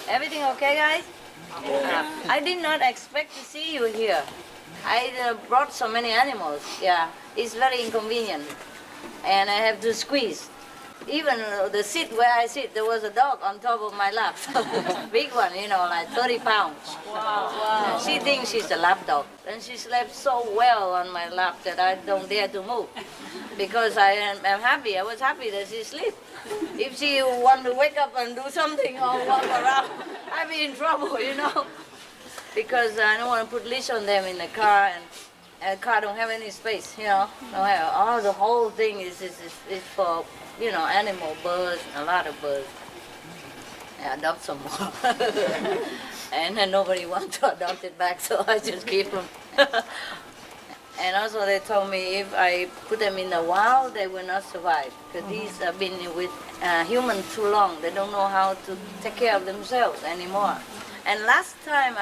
Everything okay, guys? I did not expect to see you here. I brought so many animals. Yeah, it's very inconvenient. And I have to squeeze. Even the seat where I sit, there was a dog on top of my lap. Big one, you know, like 30 pounds. Wow. She thinks she's a lap dog. And she slept so well on my lap that I don't dare to move. Because I am happy. I was happy that she slept. If she want to wake up and do something or walk around, I'd be in trouble, you know. Because I don't want to put leash on them in the car, and the car don't have any space, you know. Don't have, the whole thing is for, you know, animal, birds, a lot of birds. I adopt some more. And then nobody wants to adopt it back, so I just keep them. And also they told me if I put them in the wild, they will not survive. Because these have been with humans too long. They don't know how to take care of themselves anymore. And last time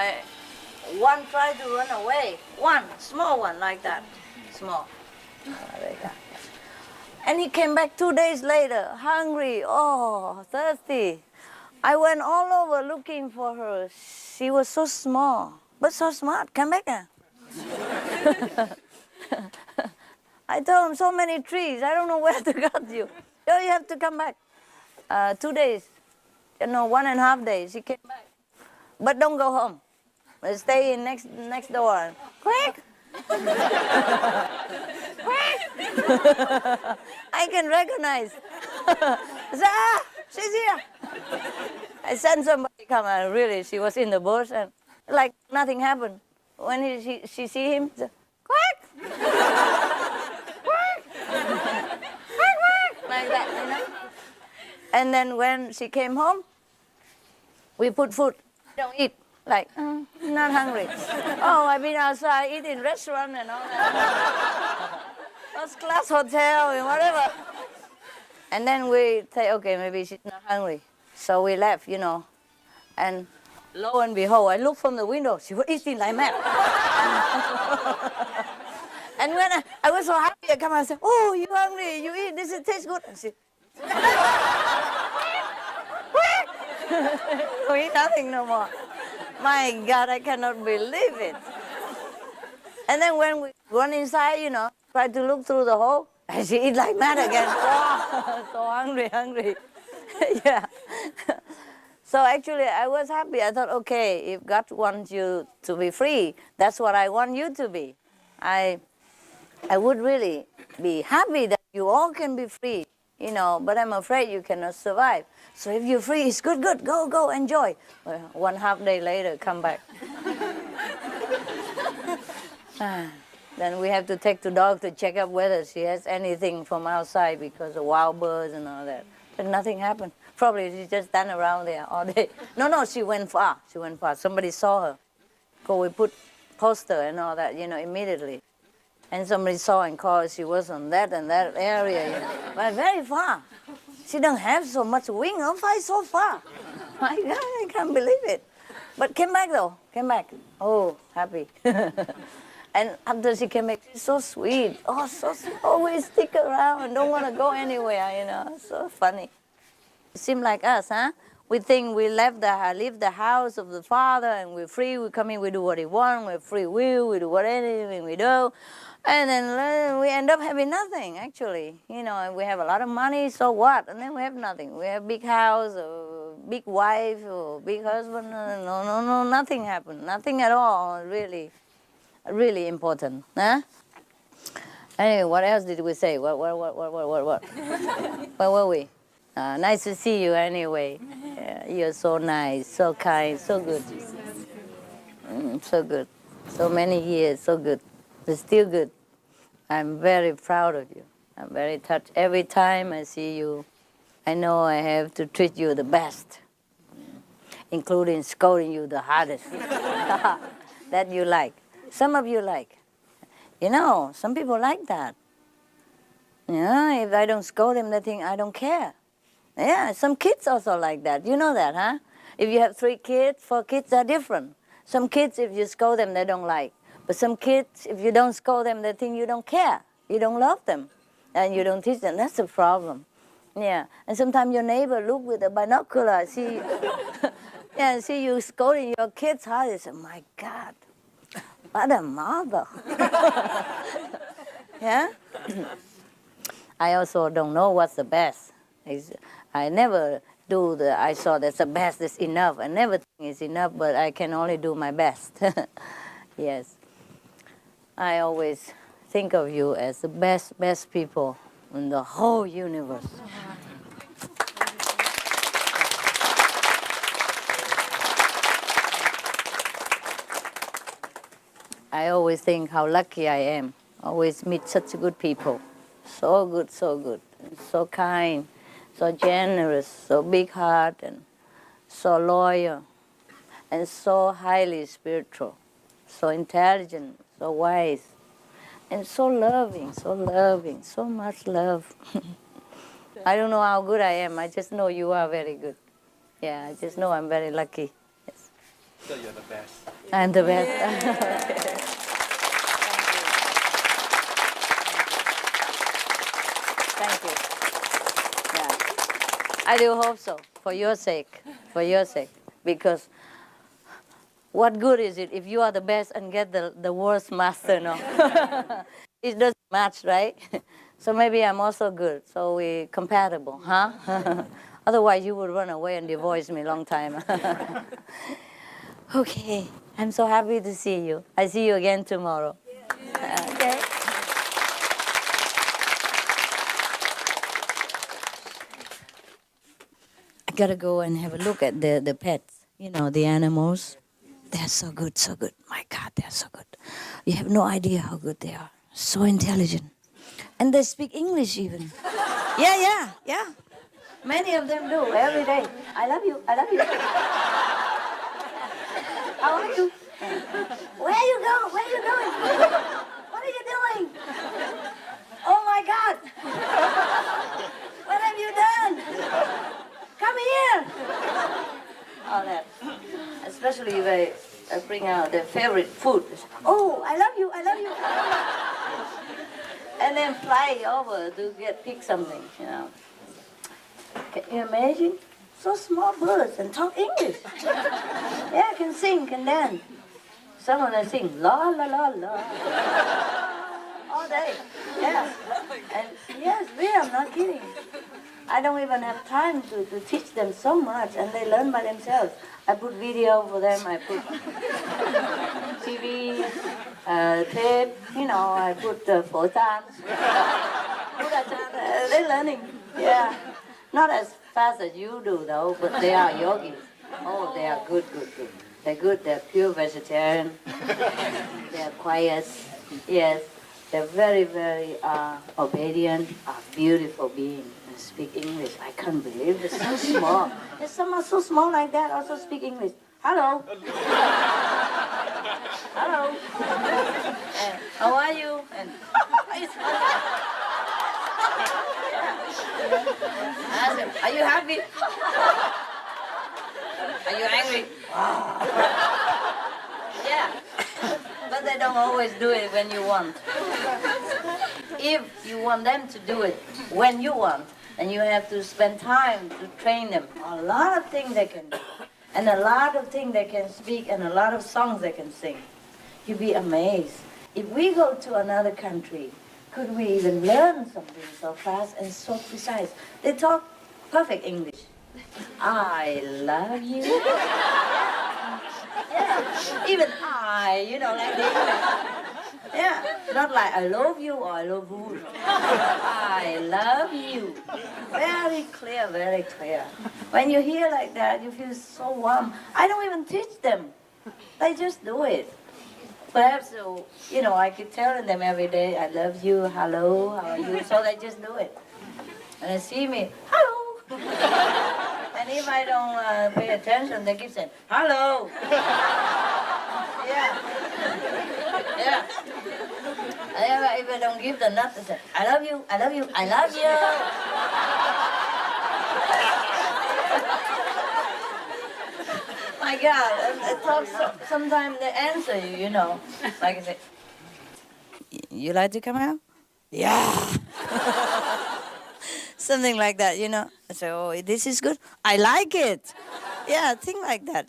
one tried to run away. One, small one like that. Small. Like that. And he came back 2 days later, hungry, thirsty. I went all over looking for her. She was so small, but so smart. Come back now. I told him so many trees. I don't know where to get you. Oh, you have to come back. 2 days, 1.5 days. He came back, but don't go home. Stay in next door. Quick. I can recognize. She's here. I sent somebody come. Really, she was in the bush and like nothing happened. When she see him, quick, quick, like that, you know. And then when she came home, we put food. Don't eat. Like, not hungry. Oh, I've been outside eating restaurant and all that. First class hotel and whatever. And then we say, okay, maybe she's not hungry. So we left, you know. And lo and behold, I looked from the window. She was eating like mad. And when I was so happy, I come and said, oh, you hungry? You eat? This tastes good. And she, we eat nothing no more. My God, I cannot believe it. And then when we went inside, you know, tried to look through the hole, and she eat like mad again. Oh, so hungry. Yeah. So actually, I was happy. I thought, okay, if God wants you to be free, that's what I want you to be. I would really be happy that you all can be free, you know, but I'm afraid you cannot survive. So if you're free, it's good, go, enjoy. Well, 1.5 day later, come back. Then we have to take the dog to check up whether she has anything from outside because of wild birds and all that. But nothing happened. Probably she just stand around there all day. No, she went far. Somebody saw her. So we put poster and all that, you know, immediately. And somebody saw and called. She was on that and that area, you know. But very far. She don't have so much wing. How far so far? My God, I can't believe it. But came back though. Came back. Oh, happy. And after she came back, she's so sweet. Oh, so always stick around and don't want to go anywhere, you know. So funny. It seems like us, huh? We think we leave the house of the Father and we're free. We come in, we do what we want. We're free will. We do whatever we do. And then we end up having nothing, actually. You know, we have a lot of money, so what? And then we have nothing. We have big house, or big wife, or big husband. No, nothing happened. Nothing at all, really important. Huh? Anyway, what else did we say? What? Where were we? Nice to see you anyway. You're so nice, so kind, so good. So good. So many years, so good. But still good. I'm very proud of you. I'm very touched. Every time I see you, I know I have to treat you the best, including scolding you the hardest. That you like. Some of you like. You know, some people like that. Yeah, if I don't scold them, they think I don't care. Yeah, some kids also like that. You know that, huh? If you have 3 kids, 4 kids, they're different. Some kids, if you scold them, they don't like. But some kids, if you don't scold them, they think you don't care. You don't love them. And you don't teach them. That's the problem. Yeah. And sometimes your neighbor look with a binocular, see. Yeah, see you scolding your kids hard. You say, my God, what a mother. Yeah? I also don't know what's the best. I never do I saw that's the best, that's enough. I never think it's enough, but I can only do my best. Yes. I always think of you as the best people in the whole universe. I always think how lucky I am. Always meet such good people. So good, so kind, so generous, so big heart, and so loyal, and so highly spiritual, so intelligent, so wise, and so loving, so much love. I don't know how good I am. I just know you are very good. Yeah, I just know I'm very lucky. Yes. So you're the best. I'm the best. Yeah. Thank you. Yeah. I do hope so, for your sake, because what good is it if you are the best and get the worst master, no? It doesn't match, right? So maybe I'm also good, so we're compatible, huh? Otherwise you would run away and divorce me long time. Okay, I'm so happy to see you. I see you again tomorrow. Yeah. Okay. I gotta go and have a look at the pets, the animals. They're so good, so good. My God, they're so good. You have no idea how good they are. So intelligent. And they speak English even. Yeah. Many of them do, every day. I love you. How are you? Where are you going? Where are you going? What are you doing? Oh my God. What have you done? Come here. All that. Especially if I bring out their favorite food. Oh, I love you. And then fly over to pick something, Can you imagine? So small birds and talk English. Yeah, can sing, can dance. Some of them sing la la la la. All day. Yeah. And yes, really, I'm not kidding. I don't even have time to teach them so much, and they learn by themselves. I put video for them, I put TV, tape, I put photons. They're learning, yeah. Not as fast as you do, though, but they are yogis. Oh, they are good. They're good, they're pure vegetarian. They're quiet, yes. They're very, very obedient, beautiful beings. Speak English. I can't believe it's so small. There's someone so small like that also speak English. Hello. Hello. And how are you? And I said, are you happy? Are you angry? Yeah. But they don't always do it when you want. If you want them to do it when you want, and you have to spend time to train them. A lot of things they can do, and a lot of things they can speak, and a lot of songs they can sing. You'd be amazed. If we go to another country, could we even learn something so fast and so precise? They talk perfect English. I love you. Yeah. Even like the English. Yeah, not like I love you or I love you. I love you. Very clear, very clear. When you hear like that, you feel so warm. I don't even teach them. They just do it. Perhaps, I keep telling them every day, I love you, hello, how are you? So they just do it. And they see me, hello. And if I don't pay attention, they keep saying, hello. Yeah. Yeah. And if I don't give the nut, they say, I love you. My God, sometimes they answer you, Like I say, you like to come out? Yeah. Something like that, I say, oh, this is good. I like it. Yeah, think like that.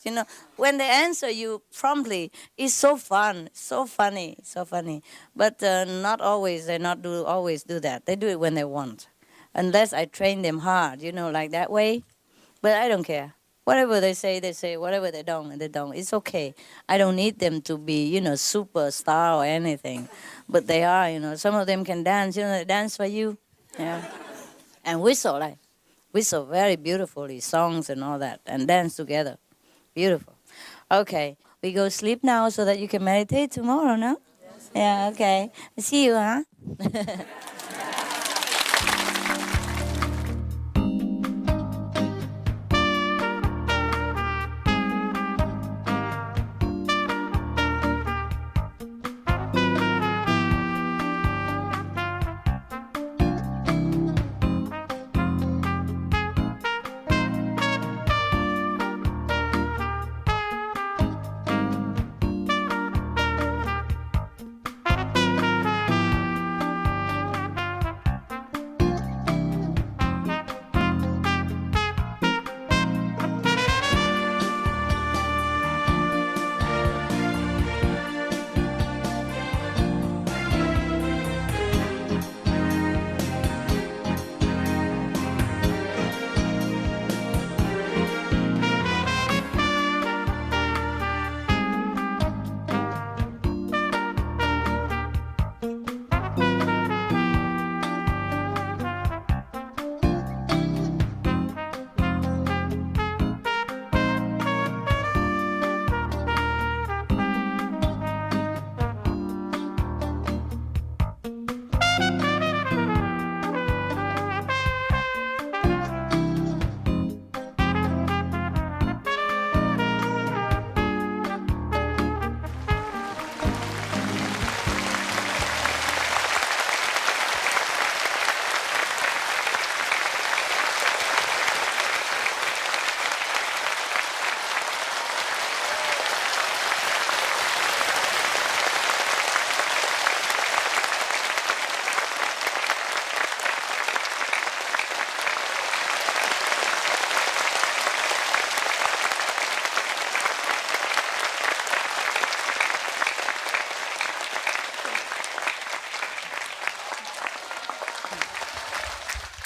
When they answer you promptly, it's so fun, so funny, so funny. But not always. They not do always do that. They do it when they want, unless I train them hard. Like that way. But I don't care. Whatever they say, they say. Whatever they don't, they don't. It's okay. I don't need them to be, superstar or anything. But they are. Some of them can dance. They dance for you. Yeah. And whistle, like. Whistle very beautifully, songs and all that, and dance together. Beautiful. Okay, we go sleep now so that you can meditate tomorrow, no? Yes. Yeah, okay. See you, huh?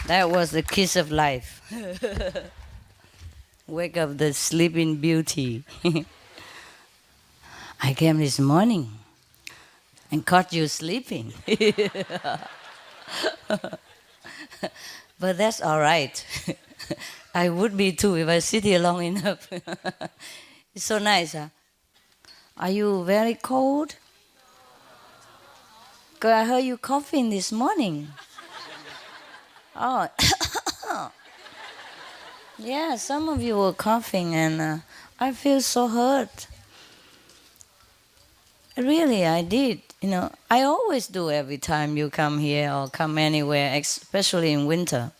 That was the kiss of life. Wake up the sleeping beauty. I came this morning and caught you sleeping. But that's all right. I would be too if I sit here long enough. It's so nice, huh? Are you very cold? 'Cause I heard you coughing this morning. Oh, yeah, some of you were coughing and I feel so hurt. Really, I did. I always do every time you come here or come anywhere, especially in winter.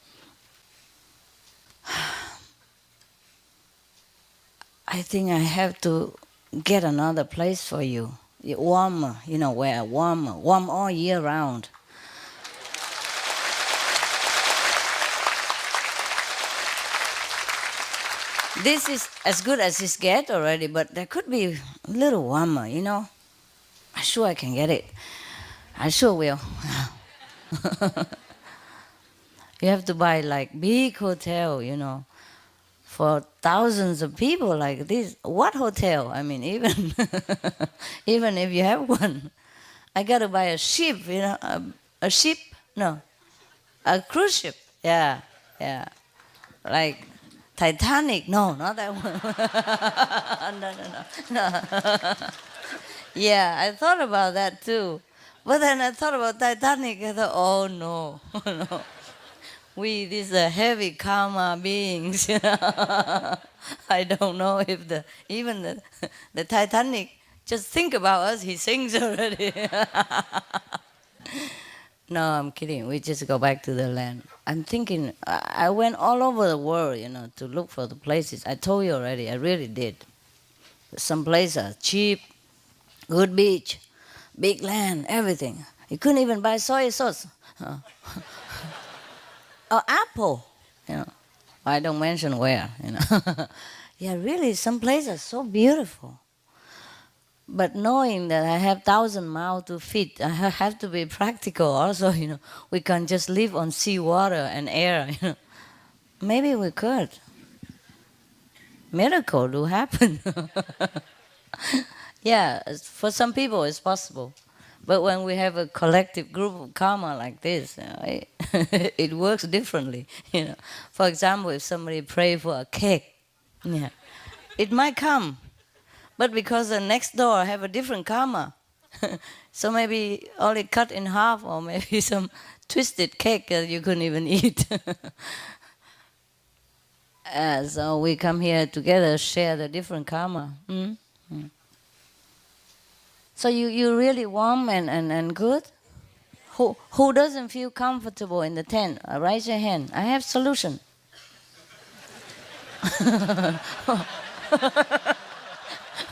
I think I have to get another place for you. Warmer, where warm all year round. This is as good as it gets already, but there could be a little warmer, I'm sure I can get it. I sure will. You have to buy like big hotel, for thousands of people like this. What hotel? I mean, even even if you have one, I got to buy a ship, a ship? No, a cruise ship. Yeah, like Titanic. No, not that one. No. Yeah, I thought about that too. But then I thought about Titanic. I thought, oh no, no. These are heavy karma beings. I don't know if even the Titanic just think about us. He sings already. No, I'm kidding. We just go back to the land. I'm thinking. I went all over the world, to look for the places. I told you already. I really did. Some places are cheap, good beach, big land, everything. You couldn't even buy soy sauce. Or apple, I don't mention where, Yeah, really, some places are so beautiful. But knowing that I have 1,000 mouths to feed, I have to be practical also, We can't just live on seawater and air, Maybe we could. Miracle will happen. Yeah, for some people it's possible. But when we have a collective group of karma like this, it works differently. For example, if somebody pray for a cake, yeah, it might come. But because the next door have a different karma, so maybe only cut in half, or maybe some twisted cake that you couldn't even eat. So we come here together, share the different karma. So you really warm and good? Who doesn't feel comfortable in the tent? Raise your hand. I have solution.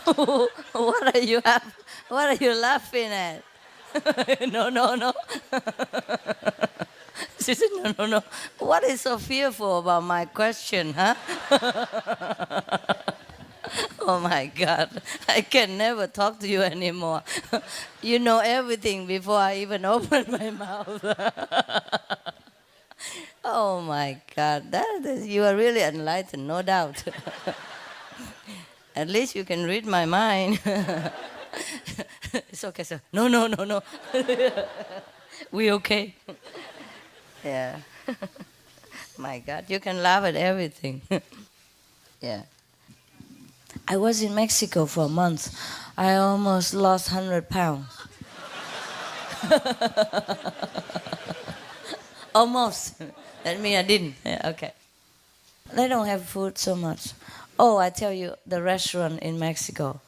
What are you laughing at? No. She said, no. What is so fearful about my question, huh? Oh my God, I can never talk to you anymore. You know everything before I even open my mouth. Oh my God, you are really enlightened, no doubt. At least you can read my mind. It's okay, sir. No. We okay. Yeah. My God, you can laugh at everything. Yeah. I was in Mexico for a month. I almost lost 100 pounds. Almost. That means I didn't. Yeah, okay. They don't have food so much. Oh, I tell you, the restaurant in Mexico.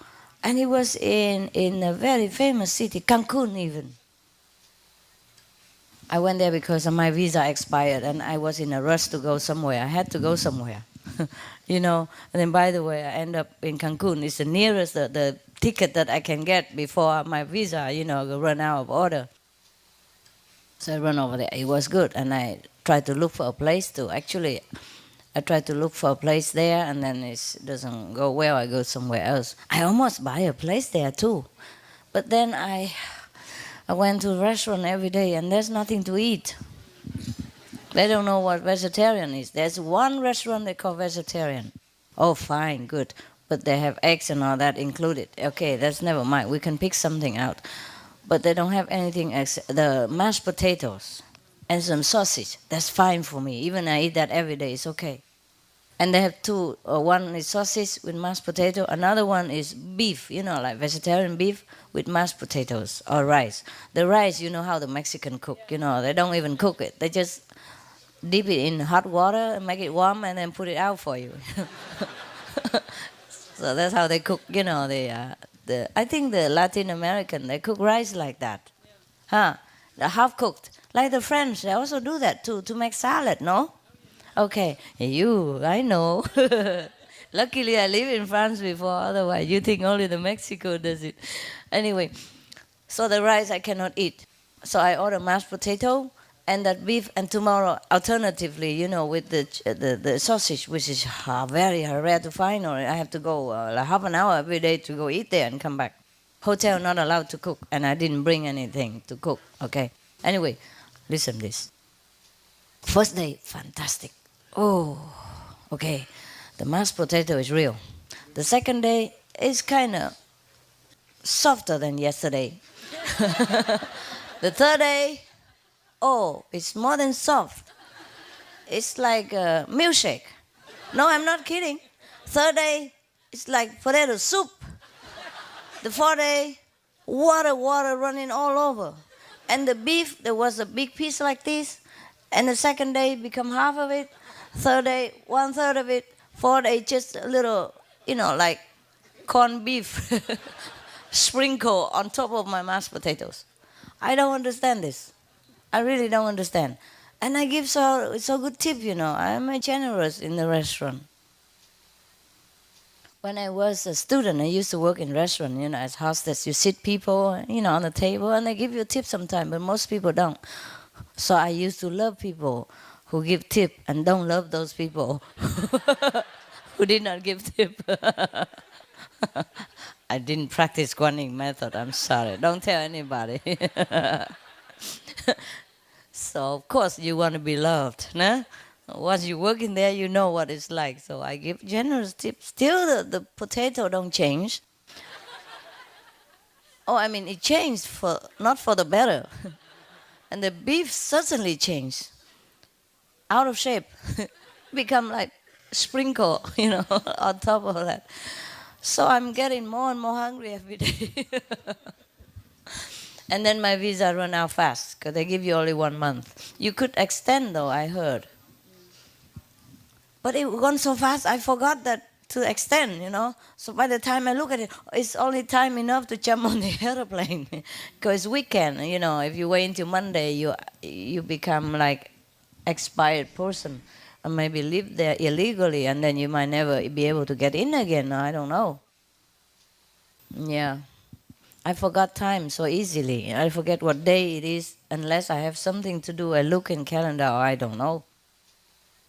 And it was in a very famous city, Cancun even. I went there because my visa expired and I was in a rush to go somewhere. I had to go somewhere. And then by the way, I end up in Cancun. It's the nearest, the ticket that I can get before my visa, run out of order. So I run over there. It was good. And I tried to look for a place I tried to look for a place there, and then it doesn't go well. I go somewhere else. I almost buy a place there too. But then I went to a restaurant every day, and there's nothing to eat. They don't know what vegetarian is. There's one restaurant they call vegetarian. Oh, fine, good. But they have eggs and all that included. Okay, that's never mind. We can pick something out. But they don't have anything except the mashed potatoes and some sausage. That's fine for me. Even I eat that every day. It's okay. And they have two. One is sausage with mashed potato. Another one is beef, like vegetarian beef with mashed potatoes or rice. The rice, you know how the Mexican cook. They don't even cook it. They just dip it in hot water and make it warm and then put it out for you. So that's how they cook. I think the Latin American, they cook rice like that. Huh? The half cooked. Like the French, they also do that too, to make salad, no? Okay, I know. Luckily, I live in France before. Otherwise, you think only the Mexico does it. Anyway, so the rice I cannot eat. So I order mashed potato and that beef. And tomorrow, alternatively, with the sausage, which is very rare to find, or I have to go like half an hour every day to go eat there and come back. Hotel not allowed to cook, and I didn't bring anything to cook. Okay. Anyway, listen this. First day, fantastic. Oh, okay. The mashed potato is real. The second day is kind of softer than yesterday. The third day, it's more than soft. It's like a milkshake. No, I'm not kidding. Third day, it's like potato soup. The fourth day, water running all over. And the beef, there was a big piece like this. And the second day, become half of it. Third day, 1/3 of it. Fourth day, just a little, like corned beef sprinkle on top of my mashed potatoes. I don't understand this. I really don't understand. And I give so good tip, I'm generous in the restaurant. When I was a student, I used to work in restaurant, as hostess. You sit people, on the table, and they give you a tip sometimes, but most people don't. So I used to love people who give tip and don't love those people who did not give tip. I didn't practice Guanyin method, I'm sorry. Don't tell anybody. So, of course, you want to be loved. No? Once you work in there, you know what it's like. So I give generous tips. Still, the potato don't change. Oh, I mean, it changed for not for the better. And the beef certainly changed. Out of shape. Become like sprinkle, on top of that. So I'm getting more and more hungry every day. And then my visa run out fast, because they give you only 1 month. You could extend, though, I heard. But it gone so fast, I forgot that to extend, So by the time I look at it, it's only time enough to jump on the airplane. Because weekend, if you wait until Monday, you become like expired person. Or maybe live there illegally, and then you might never be able to get in again. I don't know. Yeah. I forgot time so easily. I forget what day it is unless I have something to do. I look in calendar, or I don't know.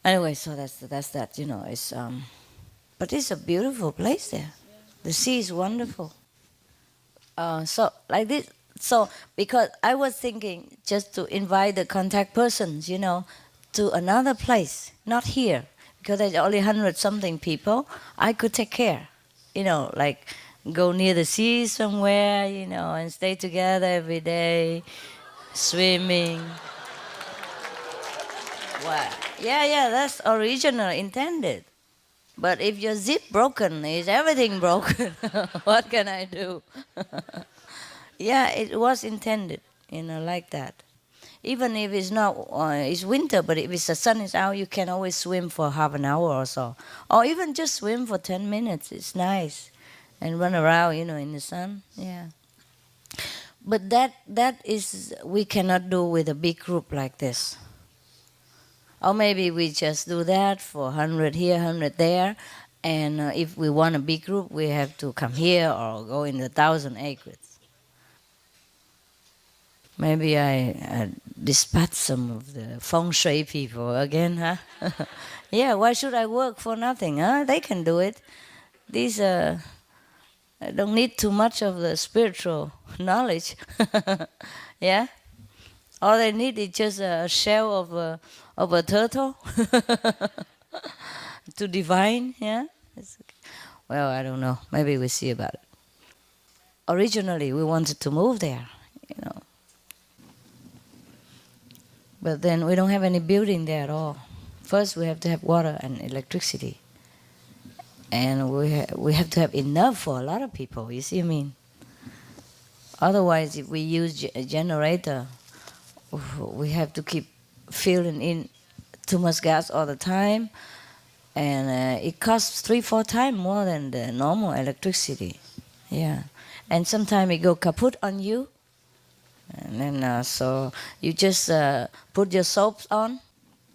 Anyway, so that's that. It's but it's a beautiful place there. The sea is wonderful. So like this. So because I was thinking just to invite the contact persons, to another place, not here, because there's only 100-something people. I could take care, like go near the sea somewhere, and stay together every day, swimming. Wow. Yeah, that's original, intended. But if your zip broken, is everything broken? What can I do? Yeah, it was intended, like that. Even if it's not, it's winter, but if the sun is out, you can always swim for half an hour or so. Or even just swim for 10 minutes, it's nice. And run around, in the sun, yeah. But that is, we cannot do with a big group like this. Or maybe we just do that for 100 here, 100 there. And if we want a big group, we have to come here or go in the 1,000 acres. Maybe I dispatch some of the feng shui people again, huh? Yeah, why should I work for nothing, huh? They can do it. These I don't need too much of the spiritual knowledge. Yeah? All they need is just a shell of a turtle to divine, yeah? Well, I don't know. Maybe we'll see about it. Originally, we wanted to move there, But then we don't have any building there at all. First, we have to have water and electricity. And we have to have enough for a lot of people, you see what I mean? Otherwise, if we use a generator, we have to keep filling in too much gas all the time. And it costs 3-4 times more than the normal electricity. Yeah. And sometimes it go kaput on you. And then so you just put your soaps on,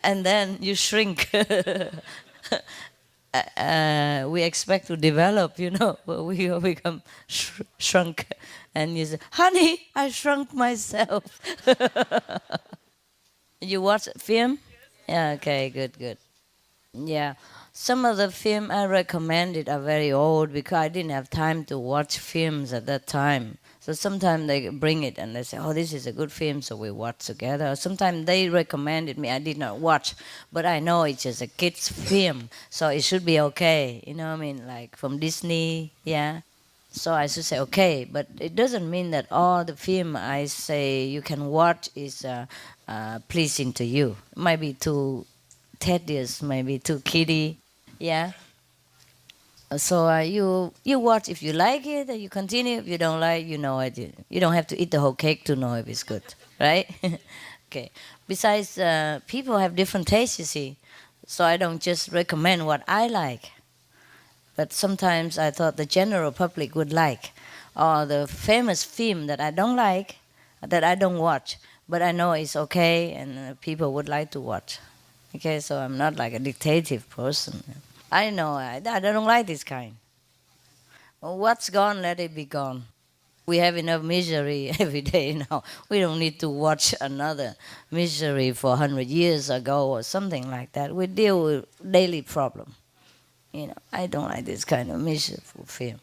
and then you shrink. We expect to develop, but we become shrunk. And you say, honey, I shrunk myself. You watch film? Yeah, okay, good. Yeah. Some of the film I recommended are very old because I didn't have time to watch films at that time. So sometimes they bring it and they say, oh, this is a good film, so we watch together. Sometimes they recommended me, I did not watch, but I know it's just a kid's film, so it should be okay. You know what I mean? Like from Disney, yeah. So I should say okay, but it doesn't mean that all the film I say you can watch is pleasing to you. It might be too tedious, maybe too kiddie, yeah. So you watch if you like it, and you continue. If you don't like, you know it. You don't have to eat the whole cake to know if it's good, right? Okay. Besides, people have different tastes, you see. So I don't just recommend what I like. But sometimes I thought the general public would like, or the famous film that I don't like, that I don't watch, but I know it's okay and people would like to watch. Okay, so I'm not like a dictative person. I know, I don't like this kind. What's gone, let it be gone. We have enough misery every day now. We don't need to watch another misery for 100 years ago or something like that. We deal with daily problem. You know, I don't like this kind of miserable film.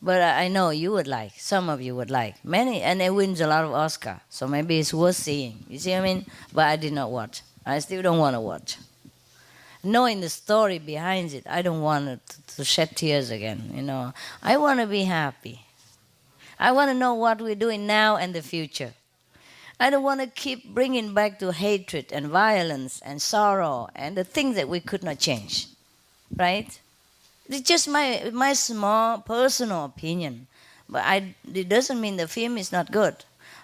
But I know you would like. Some of you would like. Many, and it wins a lot of Oscar. So maybe it's worth seeing. You see what I mean? But I did not watch. I still don't want to watch. Knowing the story behind it, I don't want to shed tears again. You know, I want to be happy. I want to know what we're doing now and the future. I don't want to keep bringing back to hatred and violence and sorrow and the things that we could not change, right? It's just my small personal opinion, but it doesn't mean the film is not good.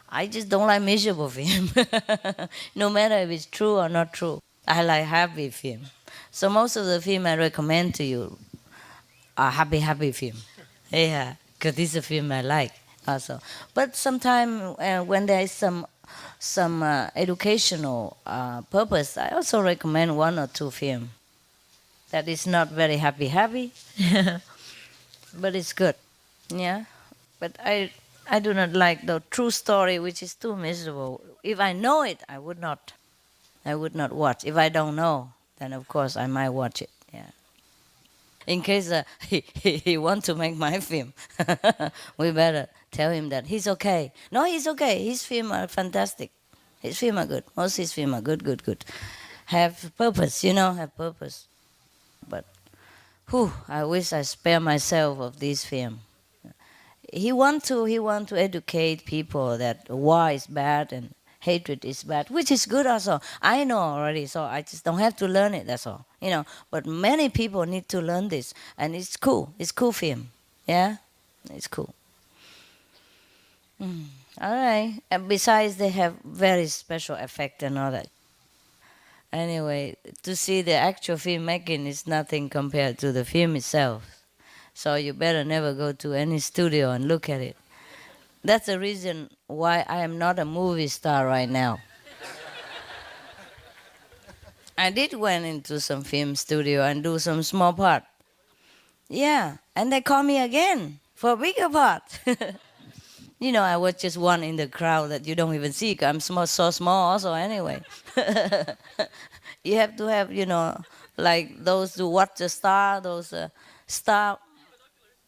I just don't like miserable film, no matter if it's true or not true. I like happy film. So most of the film I recommend to you are happy film. Yeah, because this is a film I like also. But sometimes when there is some educational purpose, I also recommend one or two film that is not very happy, but it's good. Yeah, but I do not like the true story which is too miserable. If I know it, I would not watch. If I don't know, then of course I might watch it. Yeah. In case he want to make my film, we better tell him that he's okay. No, he's okay. His film are fantastic. His film are good. Most his film are good. Have purpose, have purpose. But, I wish I spare myself of this film. He want to educate people that war is bad and hatred is bad, which is good also. I know already, so I just don't have to learn it, that's all. But many people need to learn this, and it's cool. It's cool film. Yeah? It's cool. All right. And besides, they have very special effect and all that. Anyway, to see the actual filmmaking is nothing compared to the film itself. So you better never go to any studio and look at it. That's the reason why I am not a movie star right now. I did went into some film studio and do some small part. Yeah, and they call me again for a bigger part. I was just one in the crowd that you don't even see. 'Cause I'm so small also anyway. You have to have, like those who watch the star, those star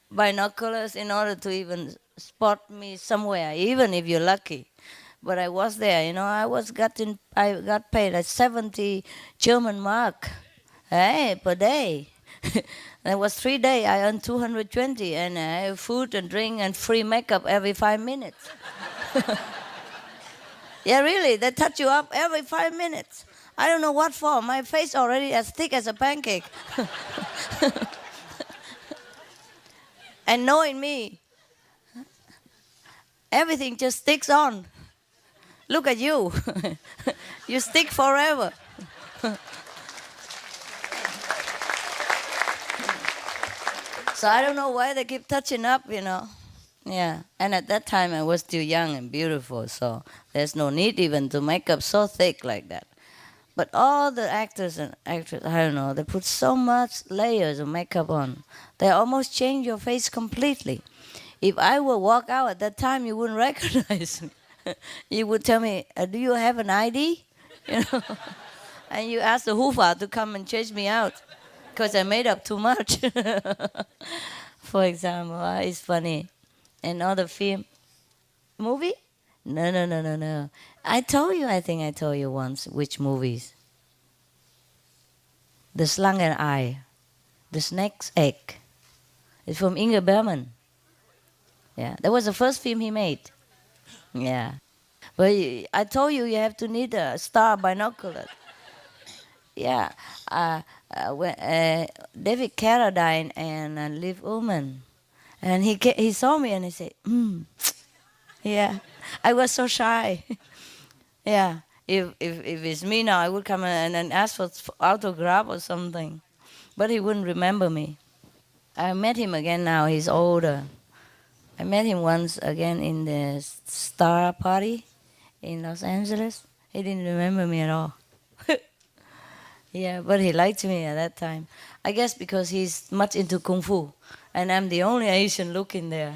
binoculars in order to even spot me somewhere, even if you're lucky. But I was there, I got paid like 70 German mark, per day. That was 3 days. I earned 220, and I have food and drink and free makeup every 5 minutes. Yeah, really, they touch you up every 5 minutes. I don't know what for. My face already as thick as a pancake. And knowing me, everything just sticks on. Look at you. You stick forever. So I don't know why they keep touching up, Yeah, and at that time I was still young and beautiful, so there's no need even to make up so thick like that. But all the actors and actresses, I don't know, they put so much layers of makeup on. They almost change your face completely. If I would walk out at that time, you wouldn't recognize me. You would tell me, do you have an ID? And you ask the Hufa to come and chase me out because I made up too much. For example, it's funny. Another film, movie? No. I think I told you once which movies. The Slangen Eye, The Snake's Egg. It's from Ingmar Bergman. Yeah, that was the first film he made. Yeah. But I told you have to need a star binocular. Yeah. David Carradine and Liv Ullmann. And he saw me and he said, Yeah. I was so shy. Yeah. If it's me now, I would come and ask for autograph or something. But he wouldn't remember me. I met him again now. He's older. I met him once again in the Star Party in Los Angeles. He didn't remember me at all. Yeah, but he liked me at that time. I guess because he's much into Kung Fu. And I'm the only Asian looking there.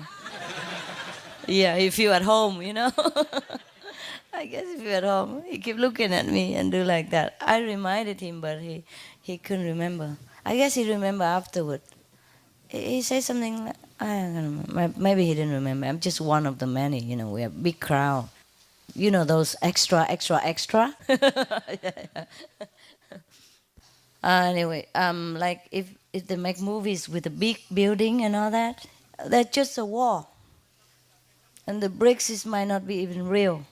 Yeah, he feel at home, I guess if you're at home, he keep looking at me and do like that. I reminded him, but he couldn't remember. I guess he remember afterward. He said something, I don't remember. Maybe he didn't remember. I'm just one of the many, we have big crowd. You know those extra, extra, extra? Yeah. Anyway, like if they make movies with a big building and all that, that's just a wall. And the bricks might not be even real.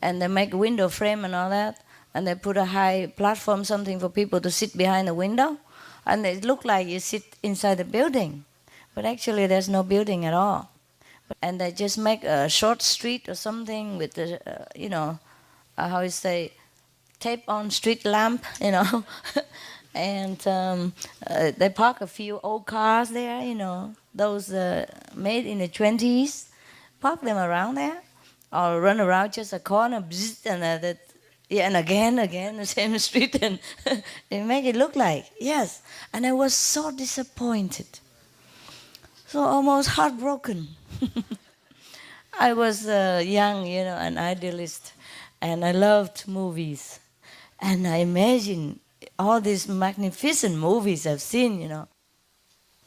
And they make a window frame and all that, and they put a high platform, something for people to sit behind the window, and it look like you sit inside the building. But actually there's no building at all. And they just make a short street or something with the, how you say, tape on street lamp, and they park a few old cars there, those made in the 20s, park them around there, or run around just a corner, bzz, and again, the same street, and they make it look like, yes. And I was so disappointed, so almost heartbroken. I was young, an idealist, and I loved movies. And I imagine all these magnificent movies I've seen,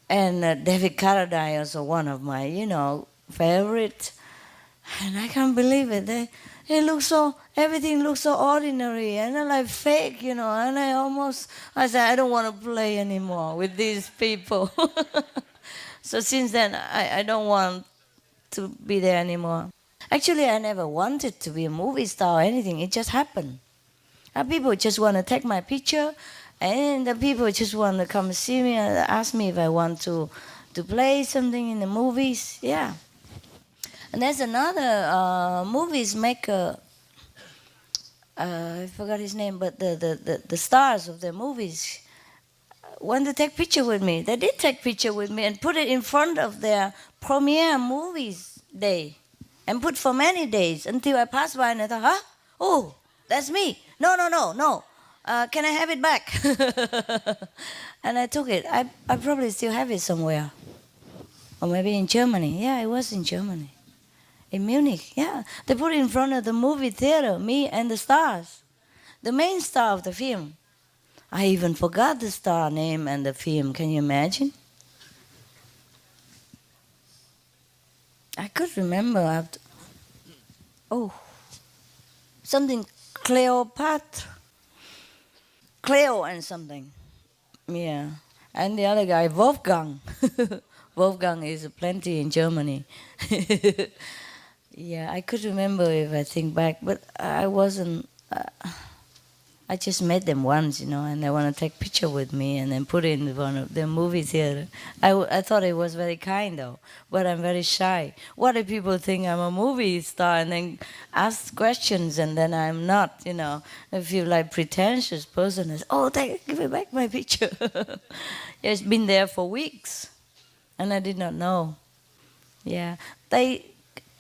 And David Carradine also one of my, favorite. And I can't believe it. Everything looks so ordinary and like fake, And I said, I don't want to play anymore with these people. So since then, I don't want to be there anymore. Actually, I never wanted to be a movie star or anything. It just happened. People just want to take my picture, and the people just want to come see me and ask me if I want to play something in the movies. Yeah. And there's another movies maker. I forgot his name, but the stars of the movies want to take picture with me. They did take picture with me and put it in front of their premiere movies day, and put for many days until I passed by and I thought, huh? Oh, that's me. No. Can I have it back? And I took it. I probably still have it somewhere. Or maybe in Germany. Yeah, it was in Germany. In Munich, yeah. They put it in front of the movie theater, me and the stars. The main star of the film. I even forgot the star name and the film. Can you imagine? I could remember after. Oh, something Cleopatra. Cleo and something. Yeah. And the other guy, Wolfgang. Wolfgang is plenty in Germany. Yeah, I could remember if I think back, but I wasn't. I just met them once, and they want to take picture with me and then put it in one of the movie theater. I thought it was very kind, though, but I'm very shy. What if people think I'm a movie star and then ask questions and then I'm not, I feel like pretentious person. Is, give me back my picture. It's been there for weeks, and I did not know. Yeah,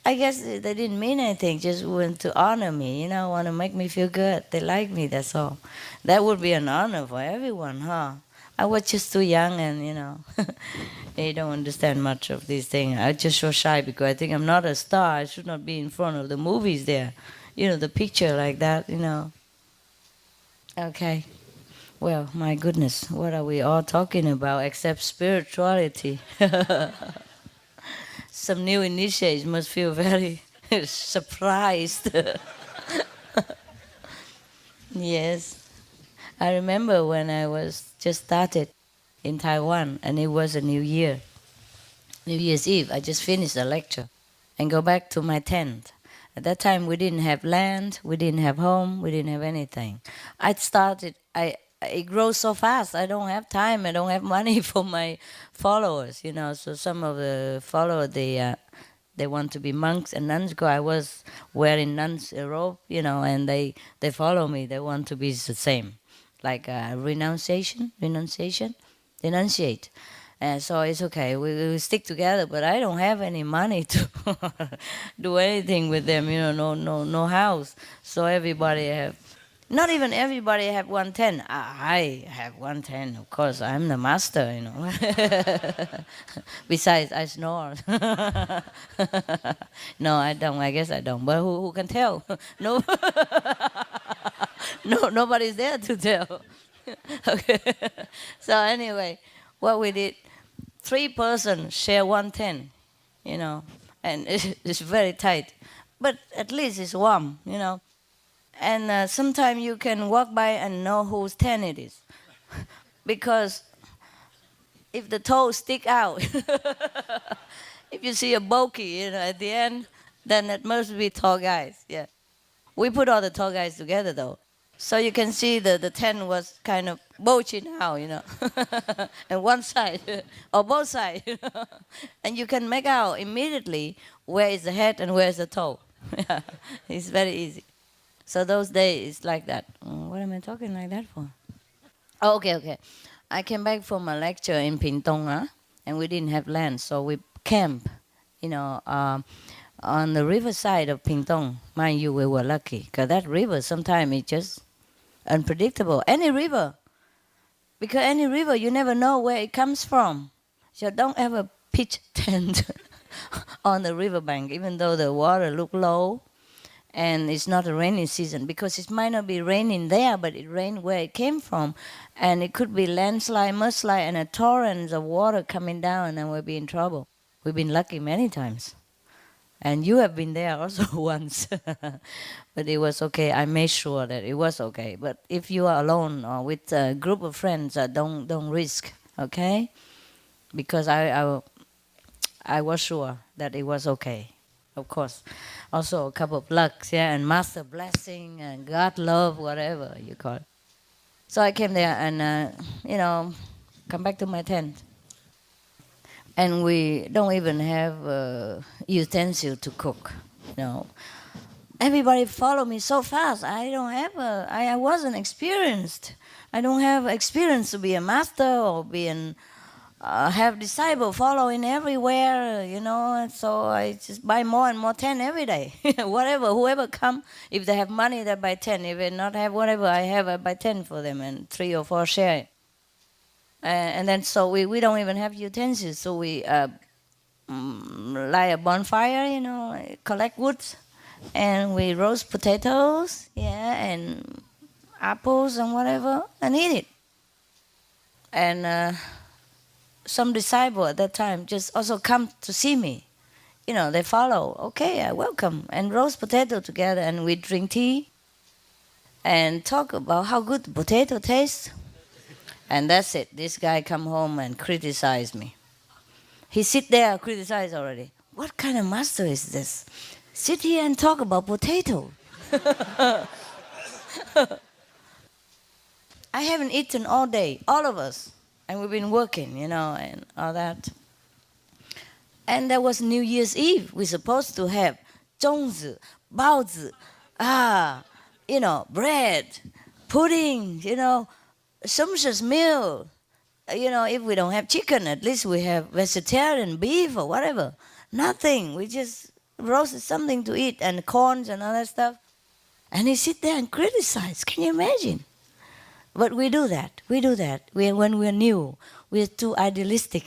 I guess they didn't mean anything, just want to honor me, want to make me feel good. They like me, that's all. That would be an honor for everyone, huh? I was just too young and, they don't understand much of these things. I was just so shy because I think I'm not a star. I should not be in front of the movies there. The picture like that, Okay. Well, my goodness, what are we all talking about except spirituality? Some new initiates must feel very surprised. Yes. I remember when I was just started in Taiwan, and it was a New Year's Eve. I just finished a lecture and go back to my tent. At that time, we didn't have land, we didn't have home, we didn't have anything. It grows so fast. I don't have time. I don't have money for my followers, So some of the followers, they want to be monks and nuns. Because I was wearing nuns' robe, and they follow me. They want to be the same, like renunciate. And so it's okay. We stick together, but I don't have any money to do anything with them. No house. So everybody have. Not even everybody have 110. I have 110, of course. I'm the master, Besides, I snore. No, I don't. I guess I don't. But who can tell? No, nobody's there to tell. Okay. So anyway, what we did, 3 persons share one tent, and it's very tight, but at least it's warm. And sometimes you can walk by and know whose tent it is, because if the toes stick out, if you see a bulky, at the end, then it must be tall guys. Yeah. We put all the tall guys together though. So you can see the tent was kind of bulging out. And one side or both sides. And you can make out immediately where is the head and where is the toe. Yeah. It's very easy. So those days it's like that. What am I talking like that for? Oh, okay. I came back from a lecture in Pingtung, and we didn't have land, so we camped, on the riverside of Pingtung. Mind you, we were lucky, because that river sometimes is just unpredictable. Any river, because any river, you never know where it comes from. So don't ever pitch tent on the riverbank, even though the water look low, and it's not a rainy season, because it might not be raining there, but it rained where it came from, and it could be landslide, mudslide, and a torrent of water coming down, and we'll be in trouble. We've been lucky many times. And you have been there also once. But it was okay. I made sure that it was okay. But if you are alone or with a group of friends, don't risk, okay? Because I was sure that it was okay. Of course, also a couple of lucks, yeah, and master blessing and God love, whatever you call it. So I came there and, come back to my tent. And we don't even have utensil to cook, Everybody follow me so fast. I wasn't experienced. I don't have experience to be a master or have disciple following everywhere, So I just buy more and more tent every day. Whoever come, if they have money, they buy 10. If they not have whatever I have, I buy 10 for them, and 3 or 4 share it. And then so we don't even have utensils. So we light a bonfire, collect wood, and we roast potatoes, and apples and whatever, and eat it. And some disciple at that time just also come to see me. They follow. Okay, I welcome. And roast potato together, and we drink tea and talk about how good the potato tastes. And that's it. This guy come home and criticize me. He sit there and criticize already. What kind of master is this? Sit here and talk about potato. I haven't eaten all day, all of us. And we've been working, and all that. And there was New Year's Eve. We're supposed to have 粽子, 包子, bread, pudding, sumptuous meal. If we don't have chicken, at least we have vegetarian beef or whatever. Nothing. We just roasted something to eat and corns and all that stuff. And he sit there and criticize. Can you imagine? But we do that. When we're new, we're too idealistic,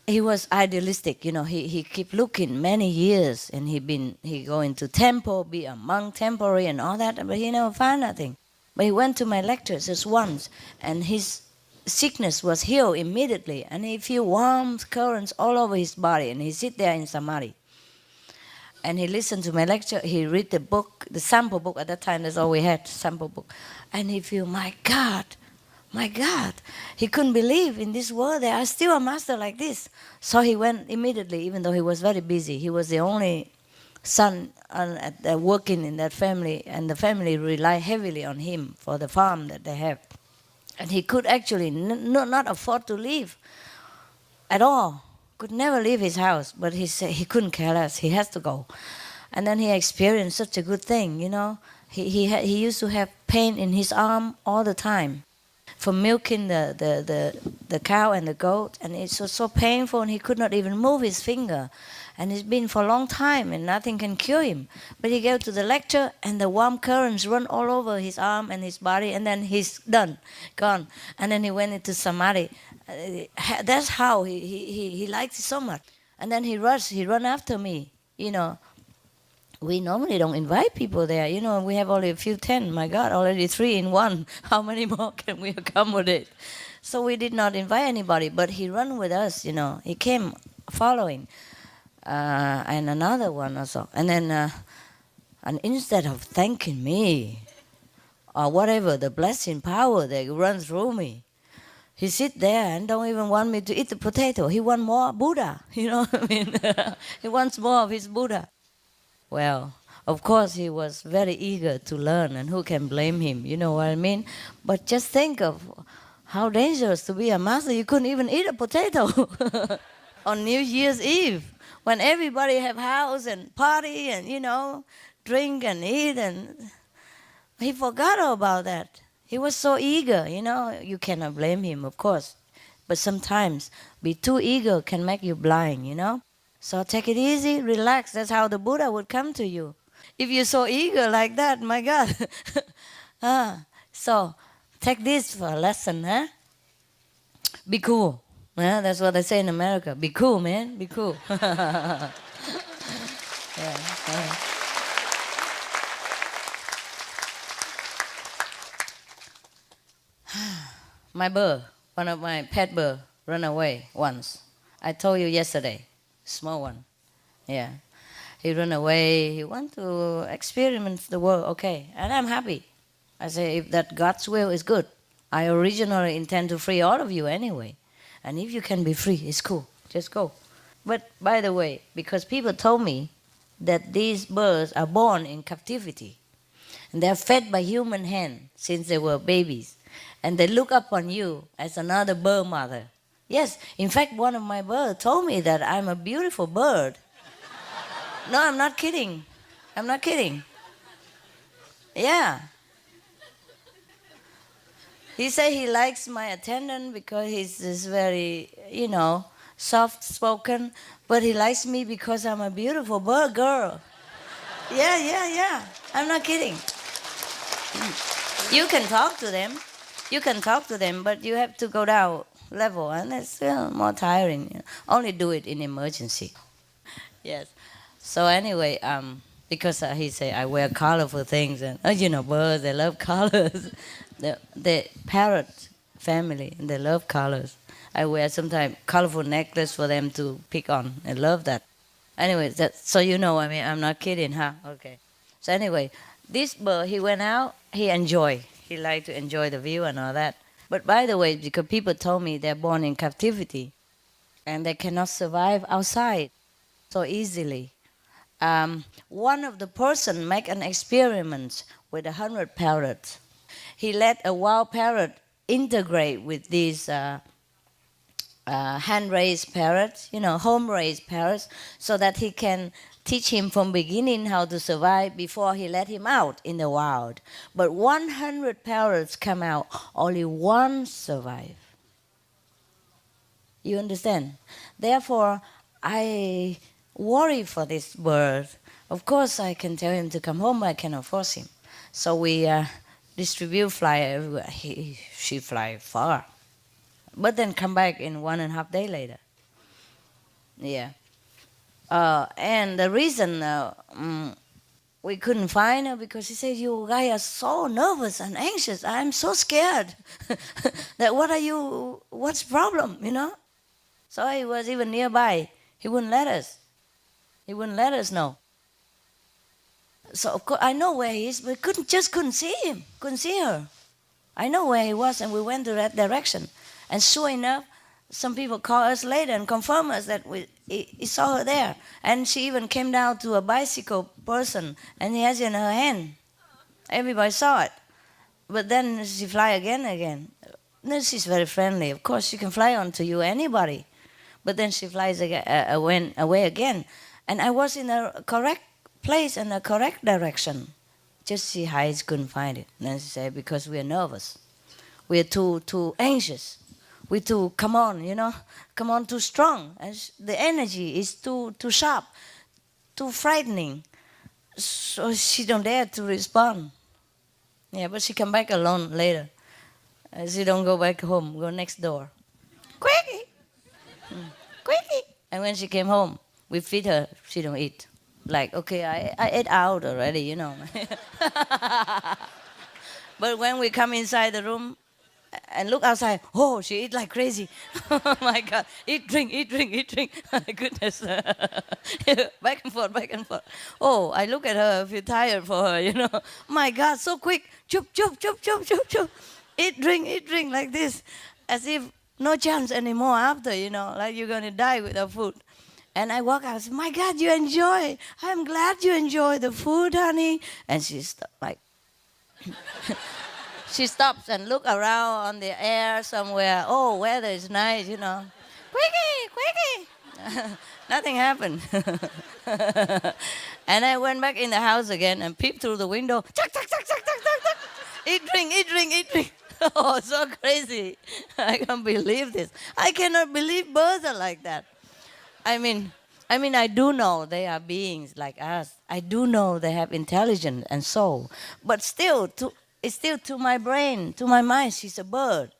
He was idealistic, He keep looking many years, and he go into temple, be a monk temporary and all that, but he never found nothing. But he went to my lectures just once, and his sickness was healed immediately, and he feel warm currents all over his body, and he sit there in samadhi. And he listened to my lecture, he read the book, the sample book, at that time that's all we had, sample book. And he feel, my God, he couldn't believe in this world there are still a master like this. So he went immediately, even though he was very busy. He was the only son working in that family, and the family rely heavily on him for the farm that they have. And he could actually not afford to leave at all. Could never leave his house, but he said he couldn't care less. He has to go. And then he experienced such a good thing, He used to have pain in his arm all the time from milking the cow and the goat, and it was so painful, and he could not even move his finger. And it's been for a long time, and nothing can cure him. But he go to the lecture, and the warm currents run all over his arm and his body, and then he's done, gone. And then he went into samadhi. That's how he liked it so much. And then he run after me, we normally don't invite people there. You know, we have only a few 10. My God, already 3 in 1. How many more can we accommodate? So we did not invite anybody, but he ran with us, you know. He came following. And another one also. And then, and instead of thanking me, or whatever, the blessing power that runs through me, he sit there and don't even want me to eat the potato. He want more Buddha, you know what I mean? He wants more of his Buddha. Well, of course he was very eager to learn, and who can blame him, you know what I mean? But just think of how dangerous to be a master. You couldn't even eat a potato on New Year's Eve, when everybody have house and party and, you know, drink and eat, and he forgot all about that. He was so eager, you know. You cannot blame him, of course. But sometimes be too eager can make you blind, you know. So take it easy, relax. That's how the Buddha would come to you. If you're so eager like that, my God. So take this for a lesson, huh? Be cool. Yeah, that's what they say in America. Be cool, man. Be cool. Yeah. My bird, one of my pet bird, ran away once. I told you yesterday, small one. Yeah, he ran away. He want to experiment the world. Okay, and I'm happy. I say, if that God's will is good. I originally intend to free all of you anyway. And if you can be free, it's cool. Just go. But by the way, because people told me that these birds are born in captivity, and they're fed by human hand since they were babies, and they look upon you as another bird mother. Yes, in fact, one of my birds told me that I'm a beautiful bird. No, I'm not kidding. I'm not kidding. Yeah. He said he likes my attendant because he's very, you know, soft-spoken, but he likes me because I'm a beautiful bird girl. Yeah. I'm not kidding. You can talk to them. You can talk to them, but you have to go down level, and it's more tiring. You know. Only do it in emergency. Yes. So anyway, because he say I wear colorful things, and you know, birds, they love colors. the parrot family, they love colors. I wear sometimes colorful necklace for them to pick on. I love that. Anyway, so you know, I mean, I'm not kidding, huh? Okay. So anyway, this bird, he went out, he enjoyed. He liked to enjoy the view and all that. But by the way, because people told me they're born in captivity and they cannot survive outside so easily. One of the person make an experiment with 100 parrots. He let a wild parrot integrate with these hand-raised parrots, you know, home-raised parrots, so that he can teach him from beginning how to survive before he let him out in the wild. But 100 parrots come out, only one survive. You understand? Therefore, I worry for this bird. Of course, I can tell him to come home, but I cannot force him. So we distribute fly everywhere. She fly far. But then come back in 1.5 days later. Yeah. And the reason we couldn't find her, because he said, you guys are so nervous and anxious. I'm so scared. That what's the problem, you know? So he was even nearby. He wouldn't let us. He wouldn't let us know. So of course I know where he is, but couldn't see him, couldn't see her. I know where he was, and we went to that direction. And sure enough, some people called us later and confirmed us that he saw her there. And she even came down to a bicycle person, and he has it in her hand. Everybody saw it. But then she fly again. Then she's very friendly. Of course, she can fly onto you, anybody. But then she flies away again. And I was in a correct place and a correct direction. Just she hides, couldn't find it. And then she said, because we are nervous. We are too anxious. We too, come on, you know, come on, too strong. And the energy is too sharp, too frightening. So she don't dare to respond. Yeah, but she come back alone later. She don't go back home, go next door. Quickie! Quickie! And when she came home, we feed her, she don't eat. like, okay, I ate out already, you know. But when we come inside the room and look outside, oh, she eat like crazy. Oh my God, eat, drink, eat, drink, eat, drink. My goodness. Back and forth, back and forth. Oh, I look at her, I feel tired for her, you know. My God, so quick. Chup, chup, chup, chup, chup, chup. Eat, drink like this. As if no chance anymore after, you know, like you're going to die without food. And I walk out and say, my God, you enjoy. I'm glad you enjoy the food, honey. And she's like, she stops and look around on the air somewhere. Oh, weather is nice, you know. Quickie. Nothing happened. And I went back in the house again and peeped through the window. Chuck, chuck, chuck, chuck, chuck, chuck, chuck. Eat, drink, eat, drink, eat, drink. Oh, so crazy. I can't believe this. I cannot believe birds are like that. I mean, I do know they are beings like us. I do know they have intelligence and soul. But still, it's still to my brain, to my mind, she's a bird.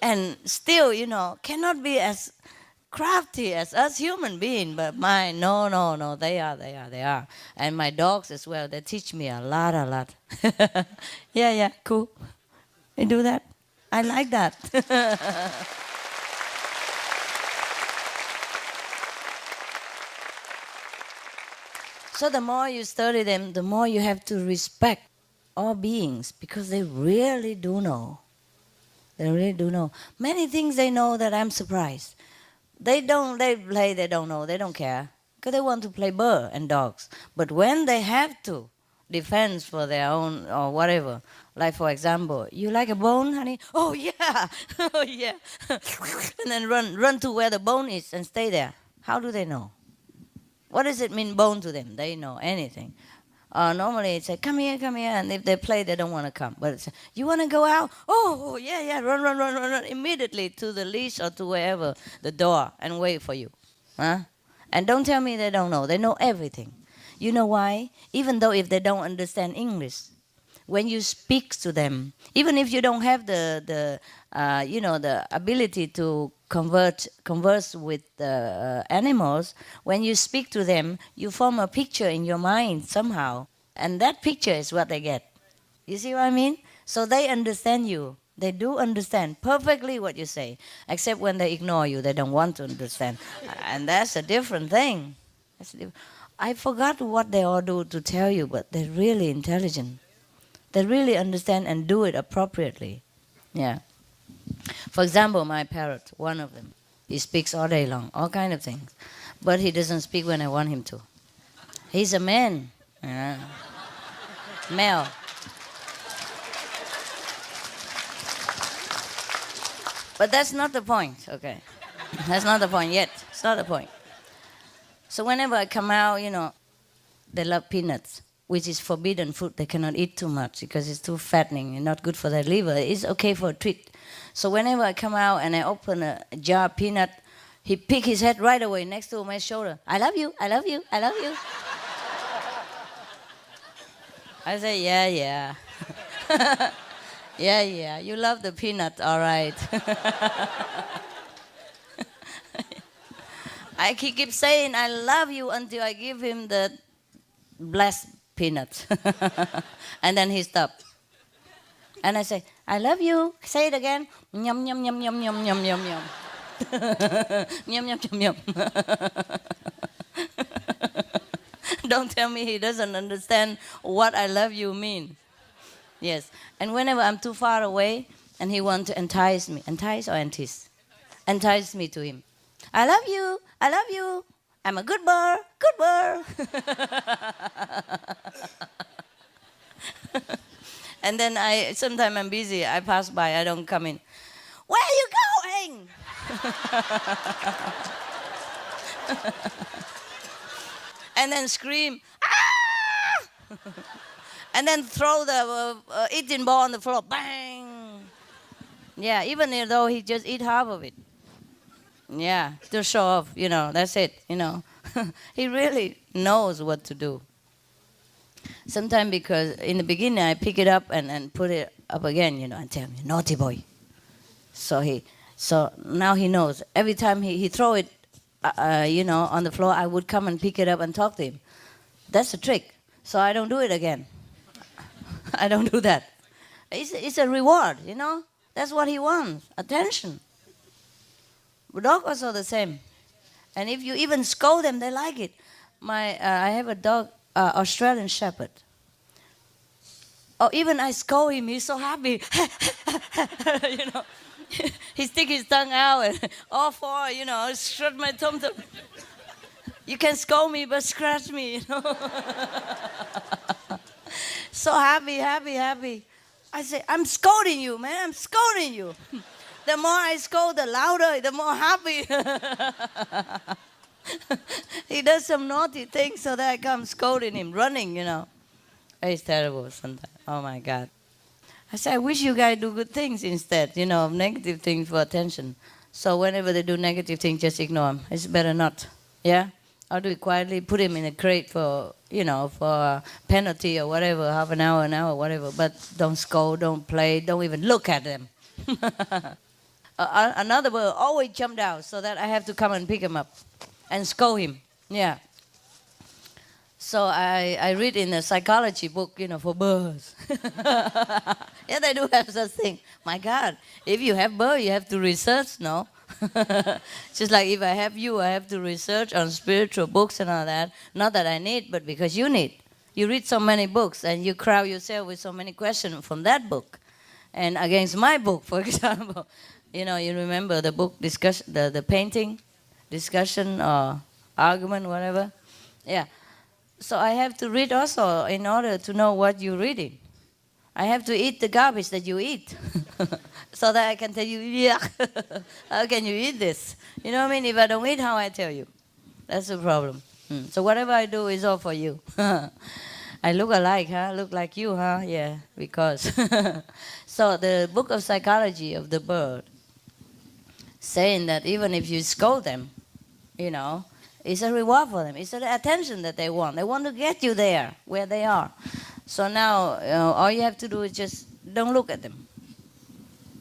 And still, you know, cannot be as crafty as us human beings. But mine, no, they are. And my dogs as well, they teach me a lot. Yeah, cool. They do that. I like that. So the more you study them, the more you have to respect all beings, because they really do know. They really do know. Many things they know that I'm surprised. They don't know, they don't care. Because they want to play bird and dogs. But when they have to, defense for their own or whatever. Like for example, you like a bone, honey? Oh yeah, oh yeah. And then run to where the bone is and stay there. How do they know? What does it mean, bone to them? They know anything. Normally it's like, come here, and if they play, they don't want to come. But it's, you want to go out? Oh, yeah, run immediately to the leash or to wherever, the door, and wait for you. Huh? And don't tell me they don't know. They know everything. You know why? Even though if they don't understand English, when you speak to them, even if you don't have the ability to converse with the animals, when you speak to them, you form a picture in your mind somehow, and that picture is what they get. You see what I mean? So they understand you. They do understand perfectly what you say, except when they ignore you, they don't want to understand. And that's a different thing. I forgot what they all do to tell you, but they're really intelligent. They really understand and do it appropriately. Yeah. For example, my parrot, one of them, he speaks all day long, all kind of things. But he doesn't speak when I want him to. He's a man. Male. But that's not the point, okay? That's not the point yet. It's not the point. So whenever I come out, you know, they love peanuts, which is forbidden food. They cannot eat too much because it's too fattening and not good for their liver. It's okay for a treat. So whenever I come out and I open a jar of peanut, he pick his head right away next to my shoulder. I love you, I love you, I love you. I say, yeah. Yeah, you love the peanut, all right. He keeps saying, I love you, until I give him the blessed peanut. And then he stopped. And I say, I love you. Say it again. Yum, yum, yum, yum, yum, yum, yum, yum. Yum, yum, yum, yum. Don't tell me he doesn't understand what I love you mean. Yes. And whenever I'm too far away and he wants to entice me, entice or entice? Entice me to him. I love you. I love you. I'm a good bird. Good bird. And then sometimes I'm busy. I pass by. I don't come in. Where are you going? And then scream, ah! And then throw the eating ball on the floor. Bang! Yeah, even though he just eat half of it. Yeah, to show off, you know, that's it, you know. He really knows what to do. Sometimes because in the beginning I pick it up and put it up again, you know, and tell him, naughty boy. So now he knows. Every time he throw it, on the floor, I would come and pick it up and talk to him. That's a trick. So I don't do it again. I don't do that. It's a reward, you know. That's what he wants, attention. The dog also the same. And if you even scold them, they like it. I have a dog, Australian Shepherd. Oh, even I scold him, he's so happy. You know, he stick his tongue out and all four, you know, strut my tum. You can scold me, but scratch me, you know. So happy, happy, happy. I say, I'm scolding you, man. I'm scolding you. The more I scold, the louder, the more happy. He does some naughty things so that I come scolding him, running, you know. It's terrible sometimes. Oh, my God. I say, I wish you guys do good things instead, you know, of negative things for attention. So whenever they do negative things, just ignore them. It's better not, yeah? I'll do it quietly, put him in a crate for, you know, for penalty or whatever, half an hour, whatever. But don't scold, don't play, don't even look at them. Another bird always jumped out so that I have to come and pick him up and scold him. Yeah. So I read in a psychology book, you know, for birds. Yeah, they do have such thing. My God, if you have birds, you have to research, no? Just like if I have you, I have to research on spiritual books and all that. Not that I need, but because you need. You read so many books and you crowd yourself with so many questions from that book. And against my book, for example. You know, you remember the book discussion, the painting discussion or argument, whatever. Yeah. So I have to read also in order to know what you're reading. I have to eat the garbage that you eat. So that I can tell you, yeah, how can you eat this? You know what I mean? If I don't eat, how I tell you? That's the problem. So whatever I do is all for you. I look alike, huh? Look like you, huh? Yeah, because. So the book of psychology of the bird, saying that even if you scold them, you know, it's a reward for them. It's the attention that they want. They want to get you there, where they are. So now, all you have to do is just don't look at them.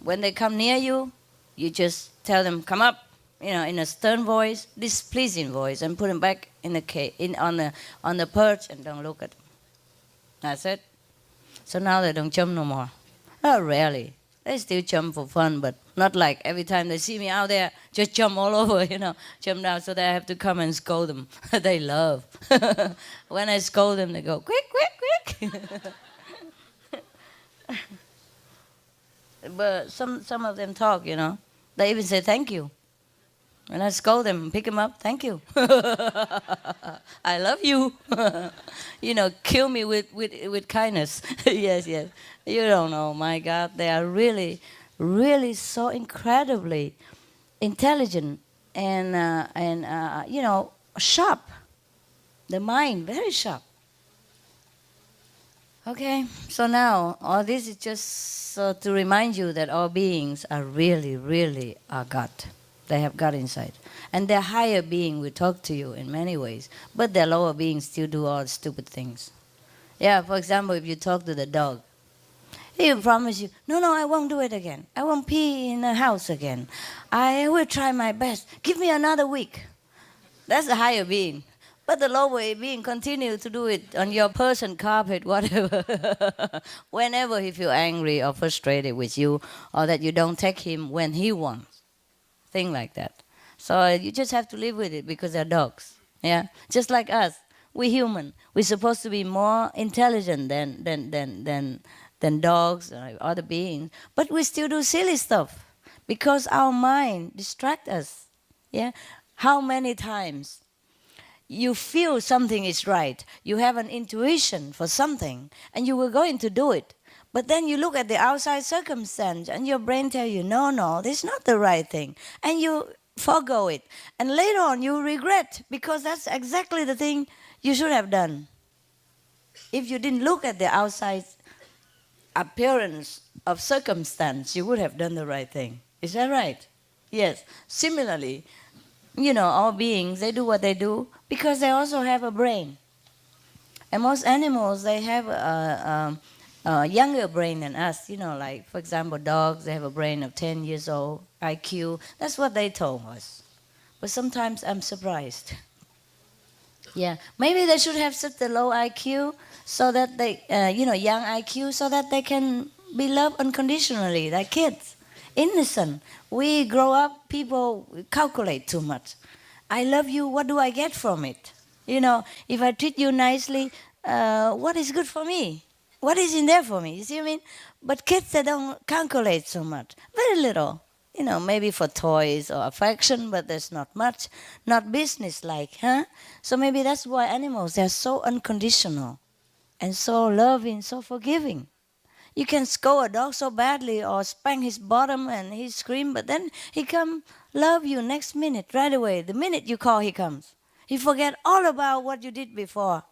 When they come near you, you just tell them, come up, you know, in a stern voice, displeasing voice, and put them back in the on the perch and don't look at them. That's it. So now they don't jump no more. Oh, rarely. They still jump for fun, but not like every time they see me out there, just jump all over, you know, jump down so that I have to come and scold them. They love. When I scold them, they go, quick, quick, quick. But some of them talk, you know. They even say thank you. When I scold them, pick them up, thank you. I love you. You know, kill me with kindness. Yes, yes. You don't know, my God. They are really, really so incredibly intelligent and you know, sharp. The mind, very sharp. Okay, so now all this is just to remind you that all beings are really, really are God. They have God inside. And their higher being will talk to you in many ways, but their lower beings still do all stupid things. Yeah, for example, if you talk to the dog, he will promise you, no, I won't do it again. I won't pee in the house again. I will try my best. Give me another week. That's the higher being. But the lower being continue to do it on your person, carpet, whatever. Whenever he feel angry or frustrated with you, or that you don't take him when he wants. Thing like that. So you just have to live with it because they're dogs. Yeah, just like us. We're human. We're supposed to be more intelligent than dogs or other beings. But we still do silly stuff because our mind distracts us. Yeah, how many times you feel something is right, you have an intuition for something, and you were going to do it. But then you look at the outside circumstance, and your brain tells you, no, this is not the right thing. And you forego it. And later on, you regret, because that's exactly the thing you should have done. If you didn't look at the outside appearance of circumstance, you would have done the right thing. Is that right? Yes. Similarly, you know, all beings, they do what they do because they also have a brain. And most animals, they have a younger brain than us. You know, like, for example, dogs, they have a brain of 10 years old, IQ. That's what they told us. But sometimes I'm surprised. Yeah, maybe they should have such a low IQ so that they, young IQ, so that they can be loved unconditionally, like kids, innocent. We grow up, people calculate too much. I love you, what do I get from it? If I treat you nicely, what is good for me? What is in there for me? You see what I mean? But kids, they don't calculate so much. Very little. Maybe for toys or affection, but there's not much. Not business-like, huh? So maybe that's why animals, they're so unconditional and so loving, so forgiving. You can scold a dog so badly or spank his bottom and he scream, but then he come love you next minute, right away. The minute you call, he comes. He forget all about what you did before.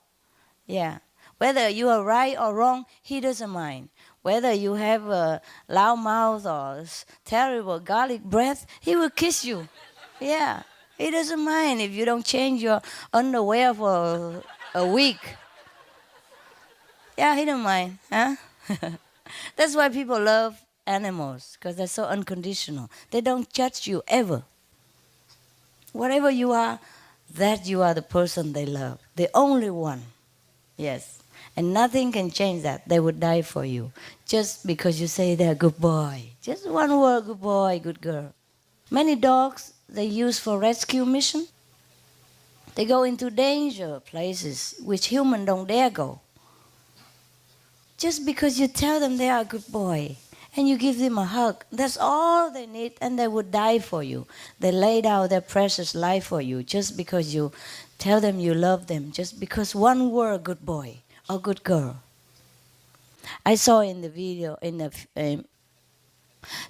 Yeah. Whether you are right or wrong, he doesn't mind. Whether you have a loud mouth or terrible garlic breath, he will kiss you. Yeah. He doesn't mind if you don't change your underwear for a week. Yeah, he don't mind, huh? That's why people love animals, because they're so unconditional. They don't judge you ever. Whatever you are, that you are the person they love. The only one. Yes. And nothing can change that. They would die for you. Just because you say they're a good boy. Just one word, good boy, good girl. Many dogs, they use for rescue mission. They go into danger places which humans don't dare go. Just because you tell them they are a good boy and you give them a hug, that's all they need, and they would die for you. They laid out their precious life for you just because you tell them you love them, just because one word, good boy or good girl. I saw in the video, in the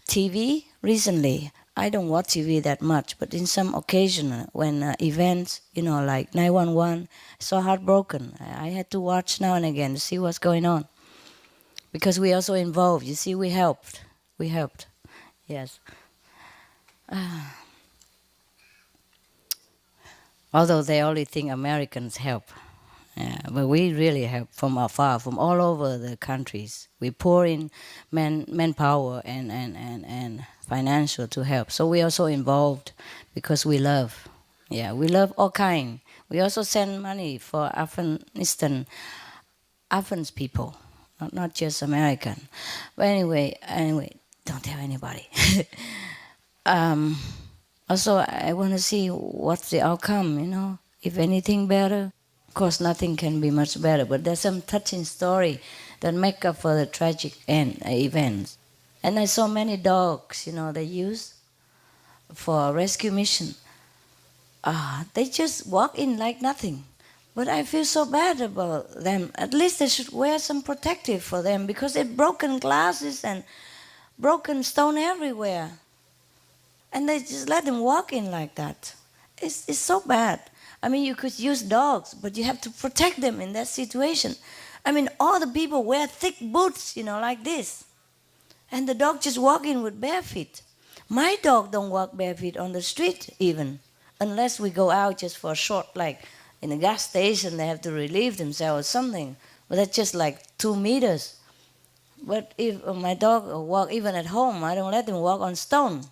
TV recently, I don't watch TV that much, but in some occasion when events, like 911, so heartbroken. I had to watch now and again to see what's going on. Because we also involved. You see, we helped. We helped. Yes. Although they only think Americans help. Yeah, but we really help from afar, from all over the countries. We pour in manpower and financial to help. So we also involved because we love. Yeah, we love all kind. We also send money for Afghanistan people. Not just American. But anyway, don't tell anybody. Also, I want to see what's the outcome, if anything better. Of course, nothing can be much better, but there's some touching story that make up for the tragic events. And I saw many dogs, they use for rescue mission. They just walk in like nothing. But I feel so bad about them. At least they should wear some protective for them, because they've broken glasses and broken stone everywhere. And they just let them walk in like that. It's so bad. I mean, you could use dogs, but you have to protect them in that situation. I mean, all the people wear thick boots, like this. And the dog just walk in with bare feet. My dog don't walk bare feet on the street even, unless we go out just for a short, like, in a gas station, they have to relieve themselves or something. But that's just like 2 meters. But if my dog walk even at home, I don't let them walk on stone.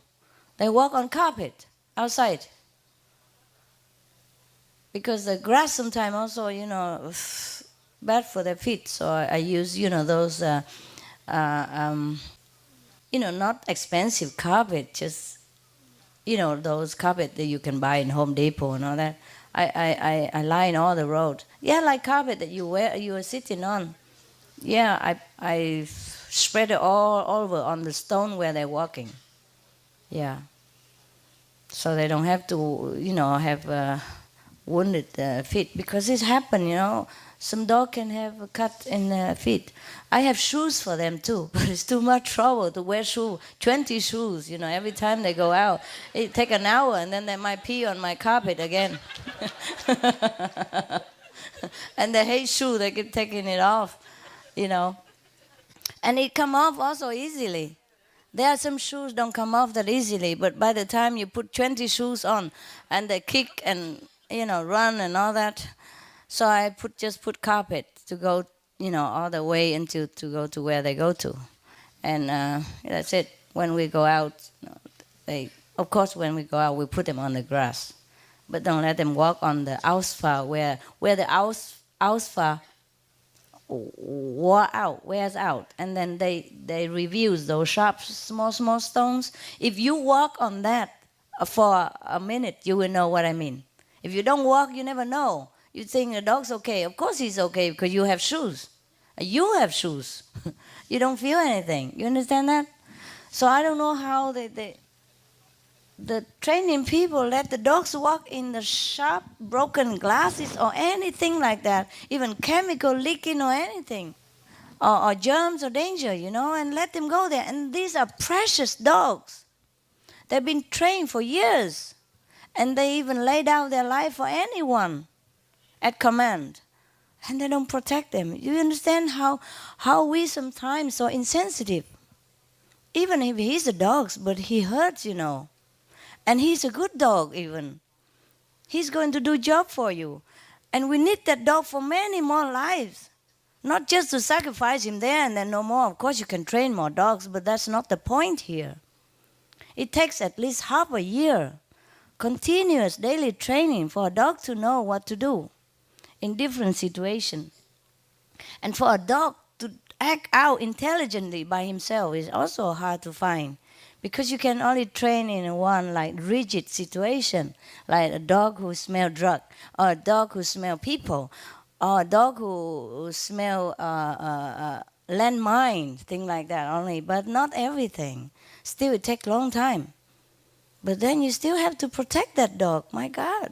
They walk on carpet outside. Because the grass sometimes also, bad for their feet. So I use, those, not expensive carpet, just, those carpet that you can buy in Home Depot and all that. I line all the road. Yeah, like carpet that you are sitting on. Yeah, I spread it all over on the stone where they're walking. Yeah. So they don't have to, have wounded feet, because it happened, Some dog can have a cut in their feet. I have shoes for them too, but it's too much trouble to wear 20 shoes, every time they go out. It take an hour and then they might pee on my carpet again. And they hate shoe, they keep taking it off, And it come off also easily. There are some shoes don't come off that easily, but by the time you put 20 shoes on and they kick and, run and all that, so I just put carpet to go, all the way to go to where they go to. And that's it. When we go out, of course when we go out, we put them on the grass. but don't let them walk on the alpha where the alpha wears out, and then they reveal those sharp, small stones. If you walk on that for a minute, you will know what I mean. If you don't walk, you never know. You think the dog's okay. Of course he's okay because you have shoes. You have shoes. You don't feel anything. You understand that? So I don't know how the training people let the dogs walk in the sharp, broken glasses or anything like that, even chemical leaking or anything, or germs or danger, and let them go there. And these are precious dogs. They've been trained for years, and they even lay down their life for anyone at command, and they don't protect them. You understand how we sometimes so insensitive? Even if he's a dog, but he hurts, and he's a good dog even. He's going to do job for you. And we need that dog for many more lives. Not just to sacrifice him there and then no more. Of course you can train more dogs, but that's not the point here. It takes at least half a year, continuous daily training for a dog to know what to do in different situations. And for a dog to act out intelligently by himself is also hard to find. Because you can only train in one rigid situation, like a dog who smells drug, or a dog who smells people, or a dog who smells landmine, things like that only, but not everything. Still, it takes a long time. But then you still have to protect that dog, my God.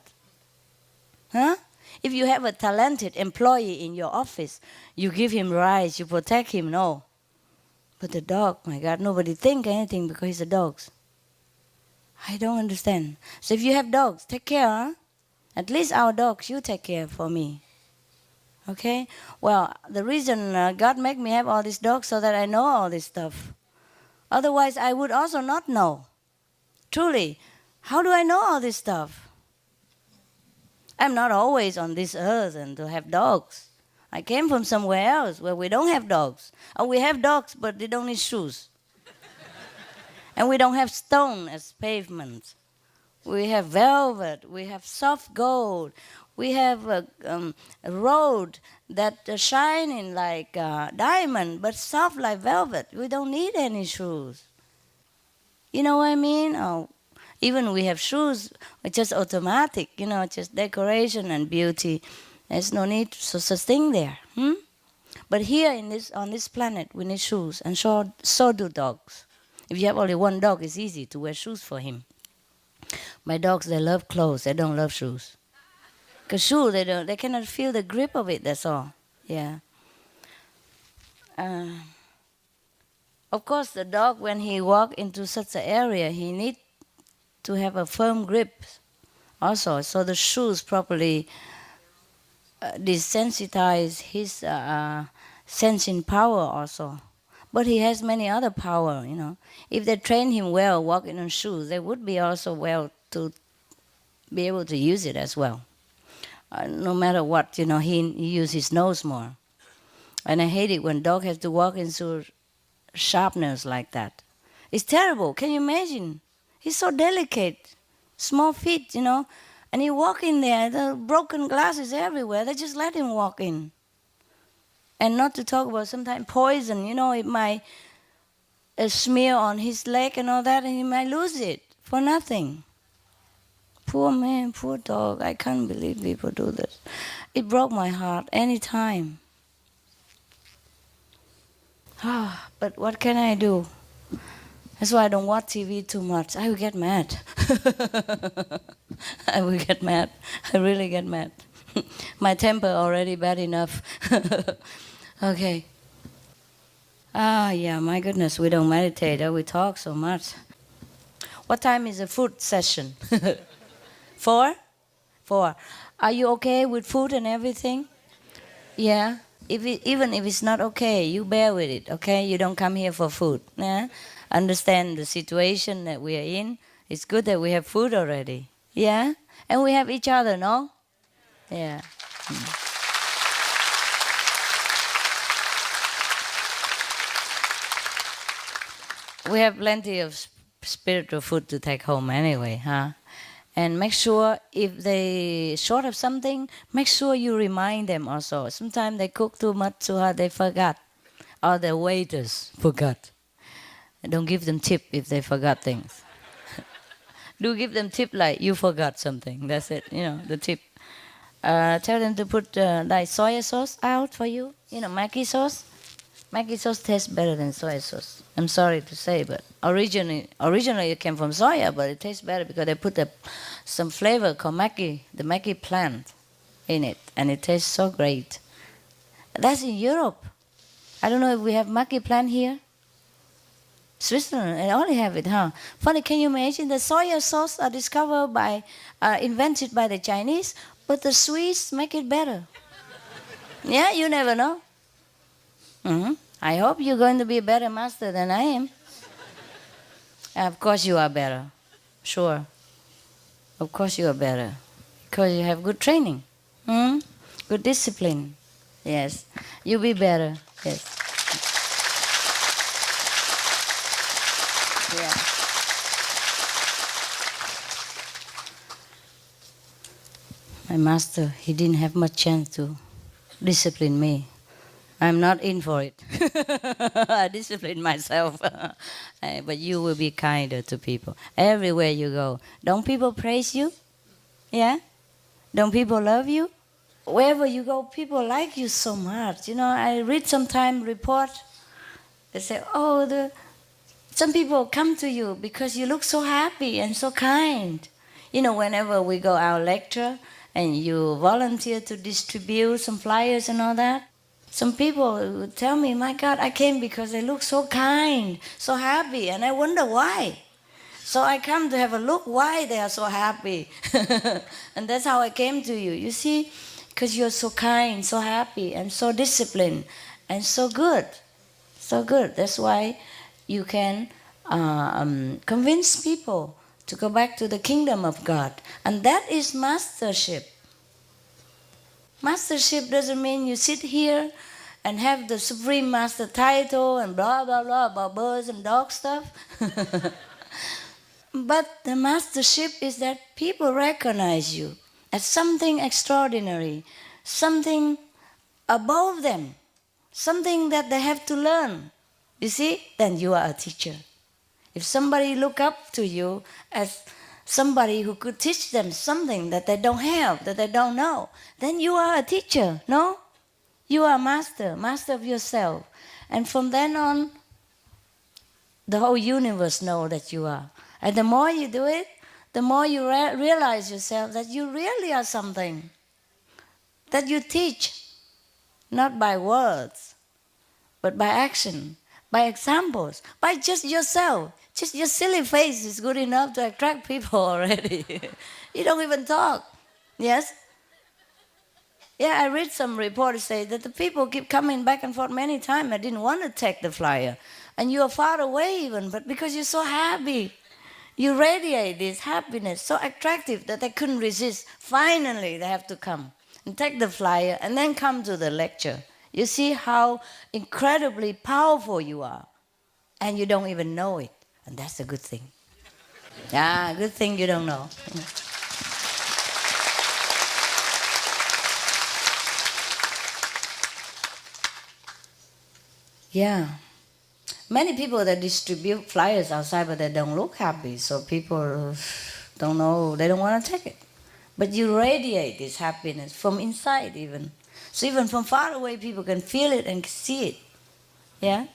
Huh? If you have a talented employee in your office, you give him rights, you protect him, no. But the dog, my God, nobody think anything because he's a dog. I don't understand. So if you have dogs, take care, huh? At least our dogs, you take care for me. Okay? Well, the reason God made me have all these dogs so that I know all this stuff. Otherwise, I would also not know. Truly, how do I know all this stuff? I'm not always on this earth and to have dogs. I came from somewhere else where we don't have dogs. Or we have dogs, but they don't need shoes. And we don't have stone as pavement. We have velvet. We have soft gold. We have a road that shining like diamond, but soft like velvet. We don't need any shoes. You know what I mean? Oh, even we have shoes, it's just automatic, just decoration and beauty. There's no need to such thing there. But here on this planet, we need shoes, and so do dogs. If you have only one dog, it's easy to wear shoes for him. My dogs, they love clothes. They don't love shoes. Because shoes, they cannot feel the grip of it, that's all. Yeah. Of course, the dog, when he walks into such an area, he needs to have a firm grip also. So the shoes properly desensitize his sensing power also. But he has many other power, If they train him well, walking on shoes, they would be also well to be able to use it as well. No matter what, he uses his nose more. And I hate it when dog has to walk into sharpness like that. It's terrible. Can you imagine? He's so delicate, small feet, and he walk in there, the broken glasses everywhere. They just let him walk in. And not to talk about sometimes poison, it might smear on his leg and all that, and he might lose it for nothing. Poor man, poor dog. I can't believe people do this. It broke my heart any time. But what can I do? That's why I don't watch TV too much. I will get mad. I will get mad. I really get mad. My temper already bad enough. Okay. Yeah, my goodness, we don't meditate. We talk so much. What time is the food session? 4? 4. Are you okay with food and everything? Yeah. Even if it's not okay, you bear with it, okay? You don't come here for food. Yeah? Understand the situation that we are in. It's good that we have food already. Yeah? And we have each other, no? Yeah. We have plenty of spiritual food to take home anyway, huh? And make sure if they short of something, make sure you remind them also. Sometimes they cook too much, too hard, they forgot. Or the waiters forgot. Don't give them tip if they forgot things. Do give them tip like you forgot something. That's it, the tip. Tell them to put like soy sauce out for you. Maggi sauce. Maggi sauce tastes better than soy sauce. I'm sorry to say, but originally it came from soya, but it tastes better because they put some flavor called Maggi, the Maggi plant, in it, and it tastes so great. That's in Europe. I don't know if we have Maggi plant here. Switzerland, they only have it, huh? Funny, can you imagine the soya sauce are discovered invented by the Chinese, but the Swiss make it better. Yeah, you never know. I hope you're going to be a better master than I am. Of course you are better. Sure. Of course you are better. Because you have good training. Good discipline. Yes. You'll be better. Yes. Yeah. My master, he didn't have much chance to discipline me. I'm not in for it. I discipline myself. But you will be kinder to people. Everywhere you go. Don't people praise you? Yeah? Don't people love you? Wherever you go, people like you so much. I read sometime report. They say, some people come to you because you look so happy and so kind. Whenever we go out lecture and you volunteer to distribute some flyers and all that, some people would tell me, my God, I came because they look so kind, so happy, and I wonder why. So I come to have a look why they are so happy. And that's how I came to you. You see, because you're so kind, so happy, and so disciplined, and so good. So good. That's why you can convince people to go back to the kingdom of God. And that is mastership. Mastership doesn't mean you sit here and have the Supreme Master title and blah, blah, blah about birds and dog stuff. But the mastership is that people recognize you as something extraordinary, something above them, something that they have to learn. You see, then you are a teacher. If somebody look up to you as somebody who could teach them something that they don't have, that they don't know, then you are a teacher, no? You are a master of yourself. And from then on, the whole universe knows that you are. And the more you do it, the more you realize yourself that you really are something. That you teach, not by words, but by action, by examples, by just yourself. Just your silly face is good enough to attract people already. You don't even talk. Yes? Yeah, I read some reports say that the people keep coming back and forth many times. I didn't want to take the flyer. And you are far away even, but because you're so happy, you radiate this happiness, so attractive that they couldn't resist. Finally, they have to come and take the flyer and then come to the lecture. You see how incredibly powerful you are. And you don't even know it. And that's a good thing. Yeah, good thing you don't know. Yeah. Many people that distribute flyers outside, but they don't look happy. So people don't know, they don't want to take it. But you radiate this happiness from inside even. So even from far away, people can feel it and see it. Yeah?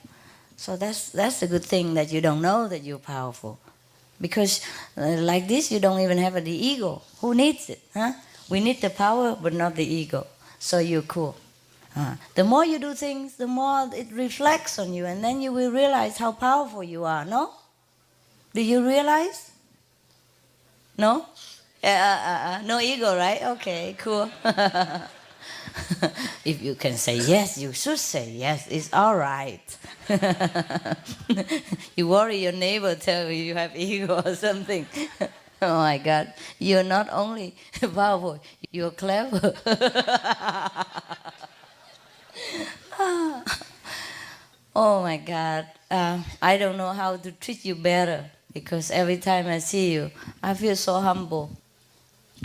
So that's a good thing that you don't know that you're powerful. Because like this, you don't even have the ego. Who needs it? Huh? We need the power, but not the ego. So you're cool. The more you do things, the more it reflects on you, and then you will realize how powerful you are, no? Do you realize? No? No ego, right? Okay, cool. If you can say yes, you should say yes. It's all right. You worry your neighbor tell you you have ego or something. Oh my God. You're not only powerful, you're clever. Oh my God. I don't know how to treat you better because every time I see you, I feel so humble.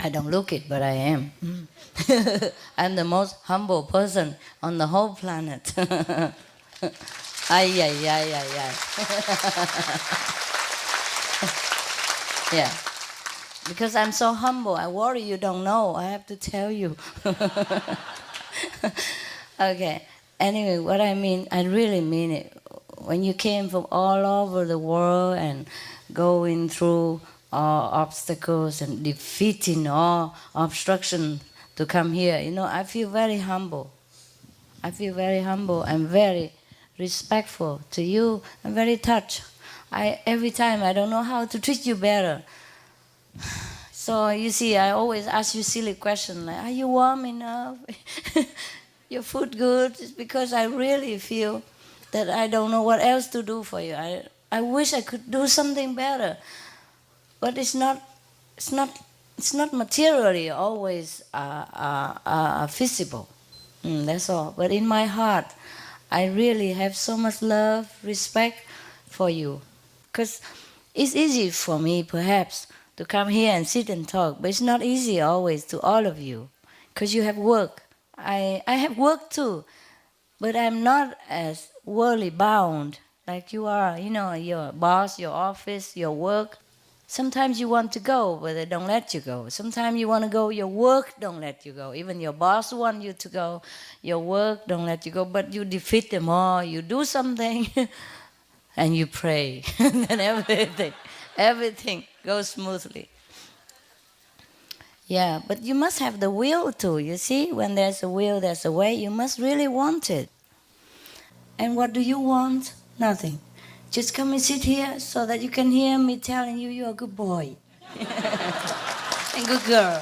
I don't look it, but I am. I'm the most humble person on the whole planet. Ay, ay, ay, ay, ay. Yeah. Because I'm so humble, I worry you don't know. I have to tell you. Okay. Anyway, what I mean, I really mean it. When you came from all over the world and going through all obstacles and defeating all obstruction to come here, you know, I feel very humble. I feel very humble and very respectful to you. I'm very touched. Every time I don't know how to treat you better. So you see, I always ask you silly questions like, are you warm enough? Your food good? It's because I really feel that I don't know what else to do for you. I wish I could do something better, but it's not materially always visible. That's all. But in my heart, I really have so much love, respect for you, because it's easy for me, perhaps, to come here and sit and talk, but it's not easy always to all of you, because you have work. I have work too, but I'm not as worldly bound like you are. You know, your boss, your office, your work. Sometimes you want to go, but they don't let you go. Sometimes you want to go, your work don't let you go. Even your boss wants you to go, your work don't let you go, but you defeat them all. You do something and you pray, and then everything goes smoothly. Yeah, but you must have the will too. You see, when there's a will, there's a way. You must really want it. And what do you want? Nothing. Just come and sit here so that you can hear me telling you you're a good boy. And good girl.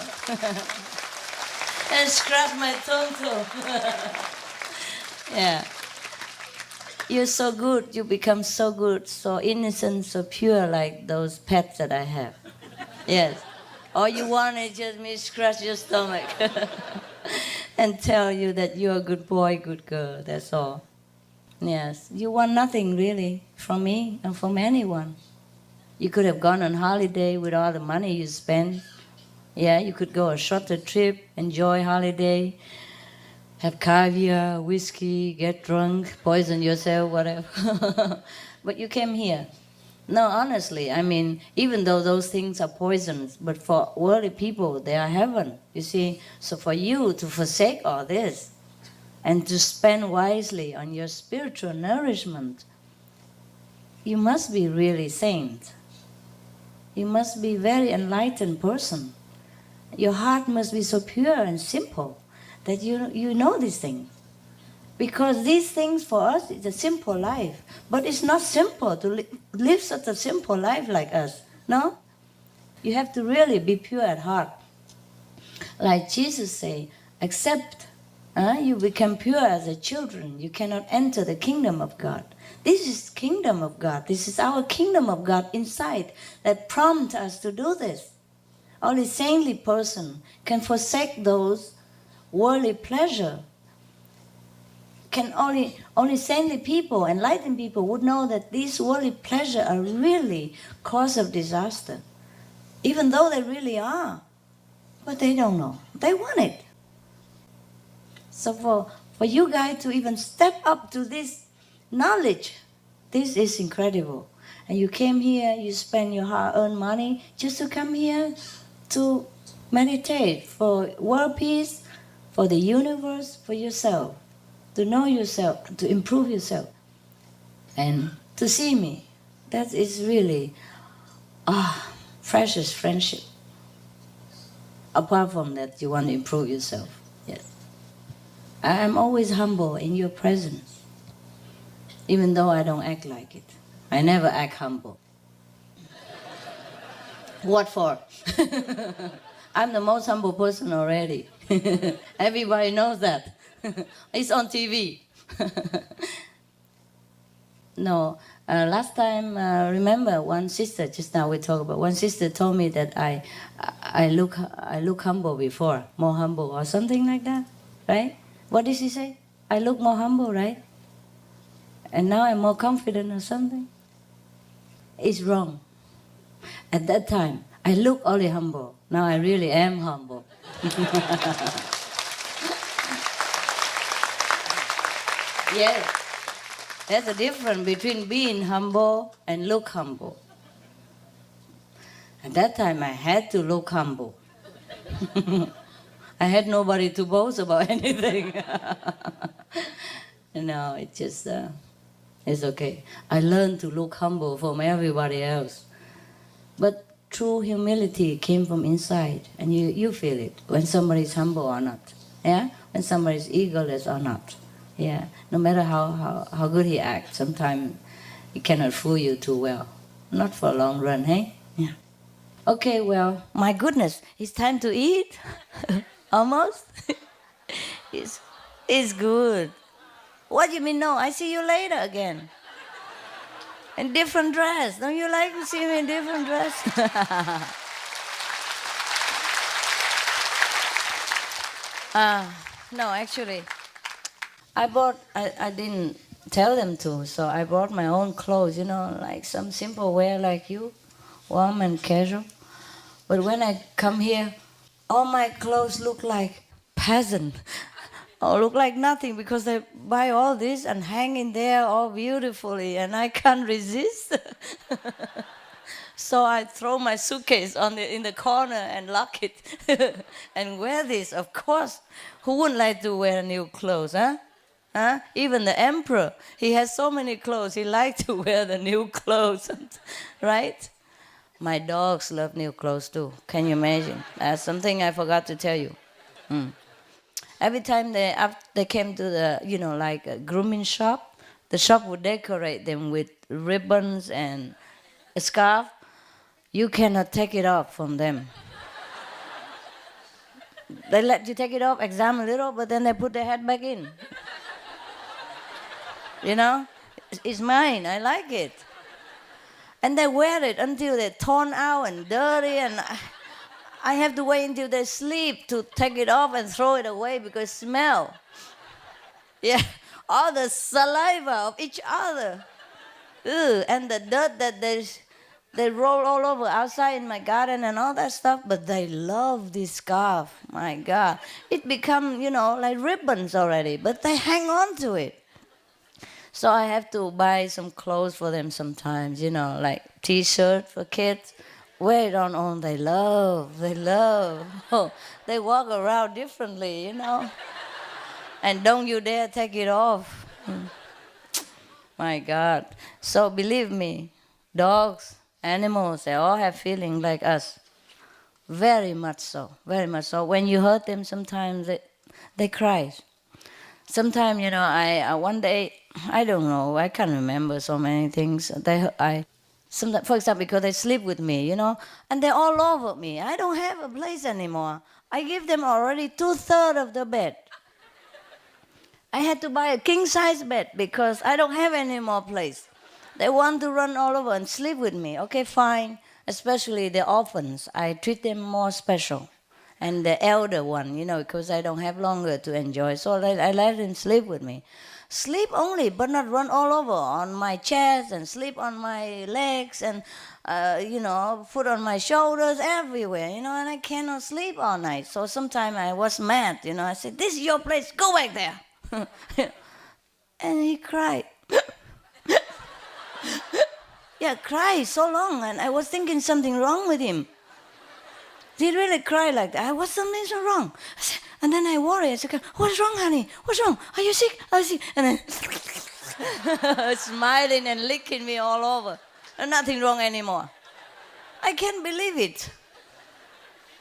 And scratch my tongue too. Yeah. You're so good. You become so good, so innocent, so pure, like those pets that I have. Yes. All you want is just me scratch your stomach and tell you that you're a good boy, good girl. That's all. Yes. You want nothing really from me and from anyone. You could have gone on holiday with all the money you spend. Yeah, you could go a shorter trip, enjoy holiday, have caviar, whiskey, get drunk, poison yourself, whatever. But you came here. No, honestly, I mean, even though those things are poisons, but for worldly people, they are heaven, you see. So for you to forsake all this and to spend wisely on your spiritual nourishment, you must be really saint. You must be a very enlightened person. Your heart must be so pure and simple that you know these things. Because these things for us is a simple life. But it's not simple to live such a simple life like us. No? You have to really be pure at heart. Like Jesus say, except you become pure as a children, you cannot enter the kingdom of God. This is kingdom of God. This is our kingdom of God inside that prompts us to do this. Only saintly person can forsake those worldly pleasure. Can only saintly people, enlightened people would know that these worldly pleasure are really cause of disaster. Even though they really are. But they don't know. They want it. So for you guys to even step up to this knowledge, this is incredible. And you came here, you spend your hard-earned money just to come here to meditate for world peace, for the universe, for yourself. To know yourself, to improve yourself, and to see me. That is really precious friendship. Apart from that, you want to improve yourself. Yes. I am always humble in your presence, even though I don't act like it. I never act humble. What for? I'm the most humble person already. Everybody knows that. It's on TV. No, last time, remember one sister, just now we talked about, one sister told me that I look humble before, more humble or something like that, right? What did she say? I look more humble, right? And now I'm more confident or something? It's wrong. At that time, I look only humble. Now I really am humble. Yes. There's a difference between being humble and look humble. At that time, I had to look humble. I had nobody to boast about anything. No, it's just, it's okay. I learned to look humble from everybody else. But true humility came from inside, and you feel it when somebody's humble or not. Yeah? When somebody's egoless or not. Yeah? No matter how good he acts, sometimes he cannot fool you too well. Not for a long run, hey? Yeah. Okay, well, my goodness, it's time to eat. Almost. It's good. What do you mean no? I see you later again. In different dress. Don't you like to see me in different dress? No, actually, I didn't tell them to, so I bought my own clothes, like some simple wear like you, warm and casual. But when I come here, all my clothes look like peasant. Or look like nothing because they buy all this and hang in there all beautifully and I can't resist. So I throw my suitcase in the corner and lock it and wear this, of course. Who wouldn't like to wear new clothes, huh? Huh? Even the emperor, he has so many clothes, he likes to wear the new clothes, right? My dogs love new clothes too. Can you imagine? That's something I forgot to tell you. Every time they came to the, like a grooming shop, the shop would decorate them with ribbons and a scarf. You cannot take it off from them. They let you take it off, examine a little, but then they put their head back in. It's mine, I like it. And they wear it until they're torn out and dirty, and I have to wait until they sleep to take it off and throw it away because it smells. Yeah, all the saliva of each other. Ugh, and the dirt that they roll all over outside in my garden and all that stuff, but they love this scarf. My God. It become, like ribbons already, but they hang on to it. So I have to buy some clothes for them sometimes, like T-shirt for kids. Wear it on, they love. Oh, they walk around differently, And don't you dare take it off. My God. So believe me, dogs, animals, they all have feelings like us. Very much so, very much so. When you hurt them, sometimes they cry. Sometimes, I one day, I don't know, I can't remember so many things. Sometimes, for example, because they sleep with me, and they're all over me. I don't have a place anymore. I give them already 2/3 of the bed. I had to buy a king-size bed because I don't have any more place. They want to run all over and sleep with me. Okay, fine. Especially the orphans. I treat them more special. And the elder one, because I don't have longer to enjoy. So I let them sleep with me. Sleep only, but not run all over on my chest and sleep on my legs and, foot on my shoulders, everywhere, and I cannot sleep all night. So sometimes I was mad, I said, this is your place, go back there. And he cried. Yeah, cried so long, and I was thinking something wrong with him. He really cried like that. Was something so wrong? And then I worry. I said, what's wrong, honey? What's wrong? Are you sick? Are you sick? And then smiling and licking me all over. And nothing wrong anymore. I can't believe it.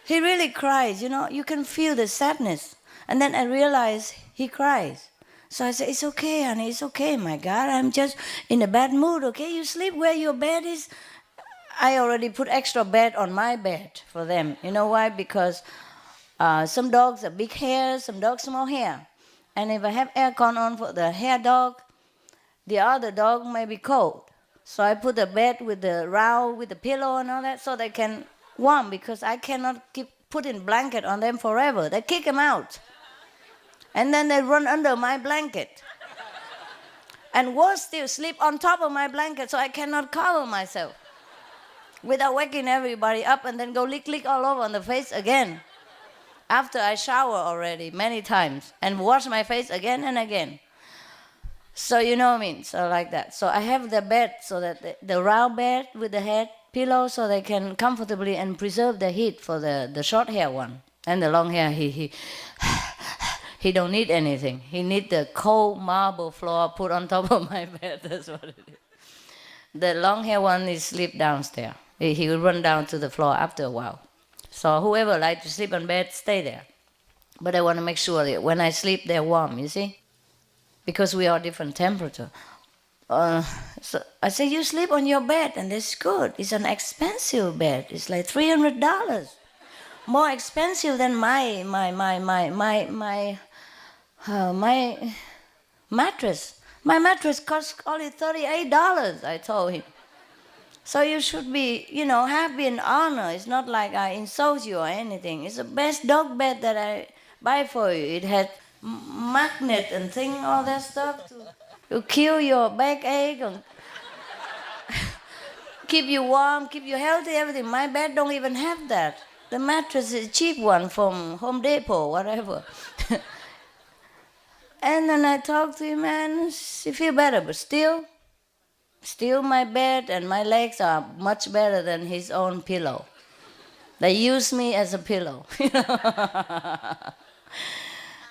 He really cries, You can feel the sadness. And then I realize he cries. So I said, it's okay, honey. It's okay, my God. I'm just in a bad mood, okay? You sleep where your bed is. I already put extra bed on my bed for them. You know why? Because some dogs are big hair, some dogs small hair. And if I have aircon on for the hair dog, the other dog may be cold. So I put the bed with the round, with the pillow and all that, so they can warm, because I cannot keep putting blanket on them forever. They kick them out. And then they run under my blanket. And worse still, sleep on top of my blanket so I cannot cover myself. without waking everybody up and then go lick all over on the face again. After I shower already many times and wash my face again and again. So you know what I mean? So like that. So I have the bed so that the round bed with the head pillow so they can comfortably and preserve the heat for the short hair one. And the long hair, he don't need anything. He need the cold marble floor put on top of my bed. That's what it is. The long hair one is sleep downstairs. He will run down to the floor after a while. So whoever like to sleep on bed, stay there. But I want to make sure that when I sleep, they're warm, you see? Because we are different temperature. So I say, you sleep on your bed, and that's good. It's an expensive bed. It's like $300. More expensive than my mattress. My mattress costs only $38, I told him. So you should be, happy and honored. It's not like I insult you or anything. It's the best dog bed that I buy for you. It had magnet and thing, all that stuff to kill your backache and keep you warm, keep you healthy, everything. My bed don't even have that. The mattress is a cheap one from Home Depot, whatever. And then I talked to him and he feel better, but still my bed and my legs are much better than his own pillow. They use me as a pillow.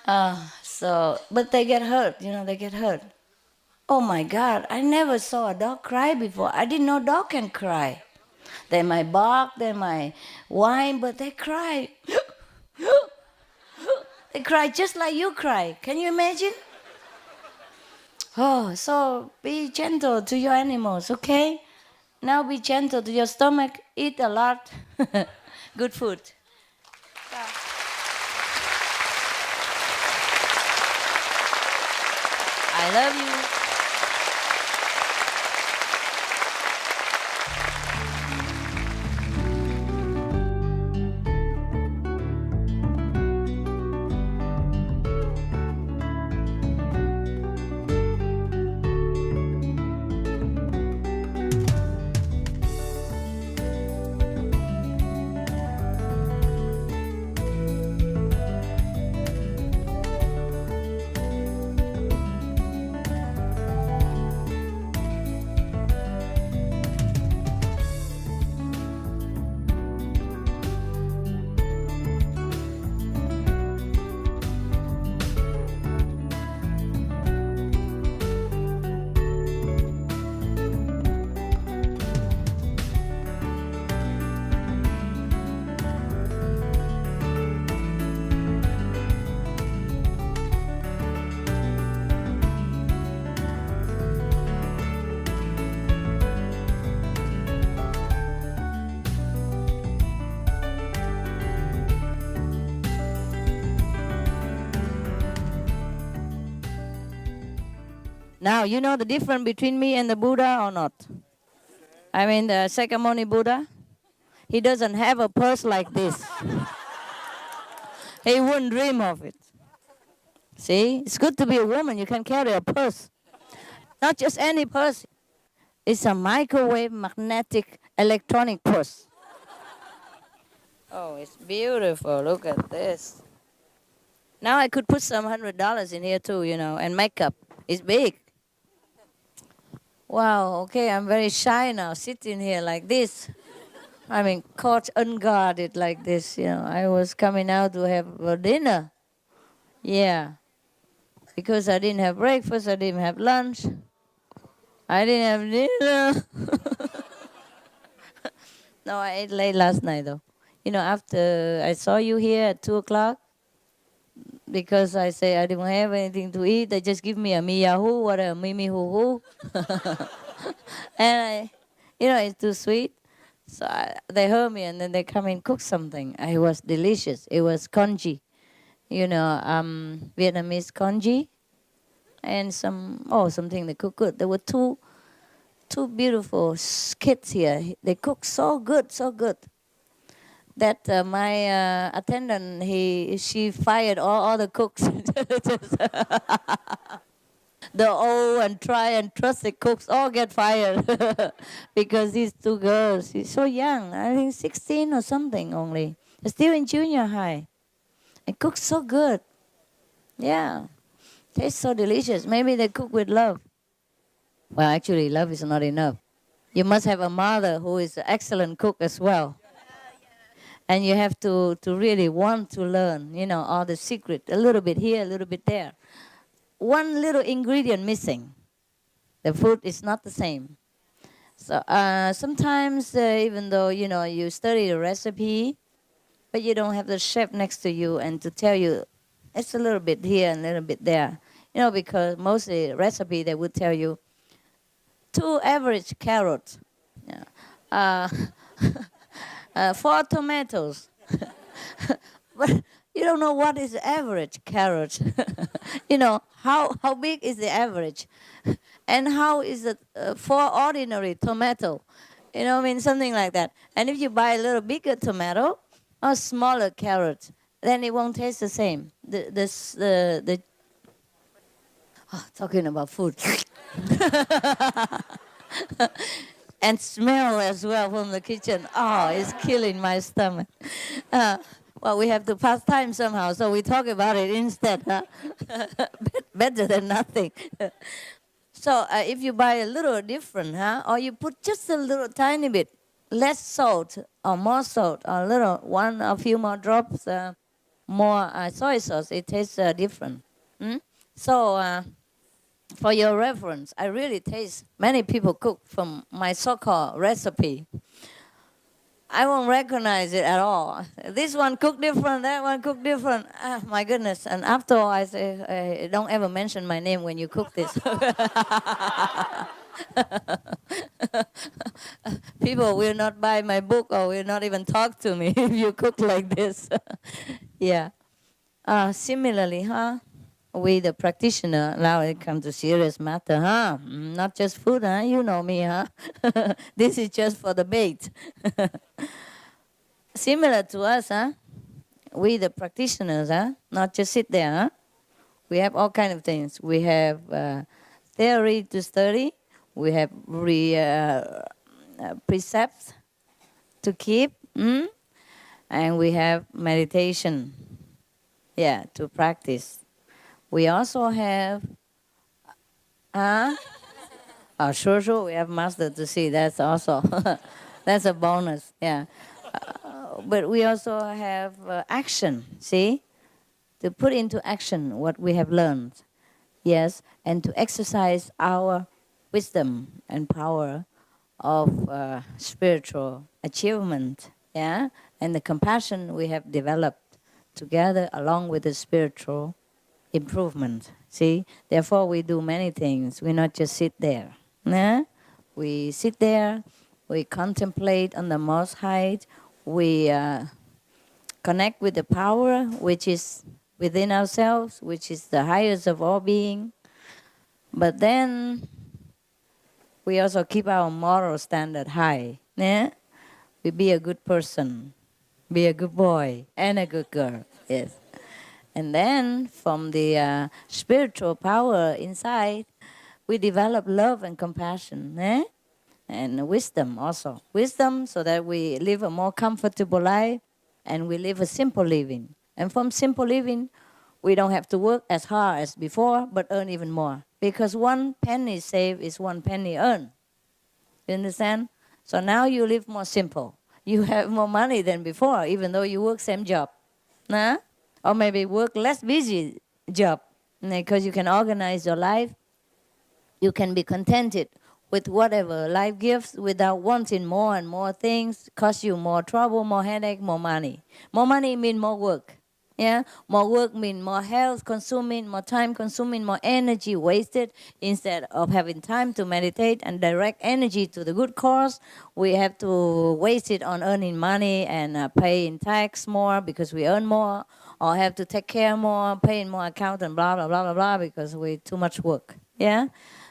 But they get hurt, they get hurt. Oh my God, I never saw a dog cry before. I didn't know dog can cry. They might bark, they might whine, but they cry. They cry just like you cry. Can you imagine? Oh, so be gentle to your animals, okay? Now be gentle to your stomach. Eat a lot. Good food. I love you. Now, you know the difference between me and the Buddha or not? I mean, the Sakyamuni Buddha, he doesn't have a purse like this. He wouldn't dream of it. See, it's good to be a woman. You can carry a purse. Not just any purse. It's a microwave magnetic electronic purse. Oh, it's beautiful. Look at this. Now I could put some $100 in here too, and makeup. It's big. Wow, okay, I'm very shy now, sitting here like this. I mean, caught unguarded like this, I was coming out to have a dinner. Yeah. Because I didn't have breakfast, I didn't have lunch. I didn't have dinner. No, I ate late last night, though. After I saw you here at 2 o'clock, because I say I didn't have anything to eat, they just give me a miyahu, what a mimi hoo hoo. And it's too sweet. So they heard me and then they come and cook something. It was delicious. It was congee, Vietnamese congee, and something they cook good. There were two beautiful kids here. They cook so good, so good. That my attendant, she fired all the cooks. the old and try and trusted cooks all get fired because these two girls, she's so young, I think 16 or something only, still in junior high, and cooks so good. Yeah, tastes so delicious. Maybe they cook with love. Well, actually, love is not enough. You must have a mother who is an excellent cook as well. And you have to really want to learn, all the secret, a little bit here, a little bit there. One little ingredient missing, the food is not the same. So sometimes, even though, you study the recipe, but you don't have the chef next to you and to tell you, it's a little bit here and a little bit there. Because mostly recipe, they would tell you, 2 average carrots, yeah. 4 tomatoes. But you don't know what is the average carrot. How big is the average? And how is it 4 ordinary tomato? Something like that. And if you buy a little bigger tomato or smaller carrot, then it won't taste the same. Talking about food. And smell as well from the kitchen. Oh, it's killing my stomach. Well, we have to pass time somehow, so we talk about it instead. Huh? Better than nothing. So if you buy a little different, or you put just a little tiny bit less salt or more salt, or a few more drops more soy sauce, it tastes different. So for your reference, I really taste many people cook from my so-called recipe. I won't recognize it at all. This one cooked different, that one cooked different. My goodness. And after all, I say, don't ever mention my name when you cook this. People will not buy my book or will not even talk to me if you cook like this. Yeah. Similarly, we, the practitioner, now it comes to serious matter, Not just food, You know me, This is just for the bait. Similar to us, We, the practitioners, Not just sit there, We have all kind of things. We have theory to study. We have precepts to keep. And we have meditation, to practice. We also have, sure, we have master to see. That's also, that's a bonus, yeah. But we also have action, see? To put into action what we have learned, yes, and to exercise our wisdom and power of spiritual achievement, yeah, and the compassion we have developed together along with the spiritual improvement. See, therefore we do many things. We not just sit there. We sit there. We contemplate on the Most High. We connect with the power which is within ourselves, which is the highest of all being. But then we also keep our moral standard high. We be a good person, be a good boy, and a good girl. Yes. And then from the spiritual power inside, we develop love and compassion, and wisdom also. Wisdom so that we live a more comfortable life and we live a simple living. And from simple living, we don't have to work as hard as before, but earn even more. Because 1 penny saved is 1 penny earned. You understand? So now you live more simple. You have more money than before, even though you work same job. Or maybe work less busy job, because you can organize your life. You can be contented with whatever life gives without wanting more and more things. Cost you more trouble, more headache, more money. More money means more work. Yeah, more work means more health consuming, more time consuming, more energy wasted. Instead of having time to meditate and direct energy to the good cause, we have to waste it on earning money and paying tax more because we earn more, or have to take care more, paying more accountant, blah, blah, blah, blah, blah, because we too much work. Yeah?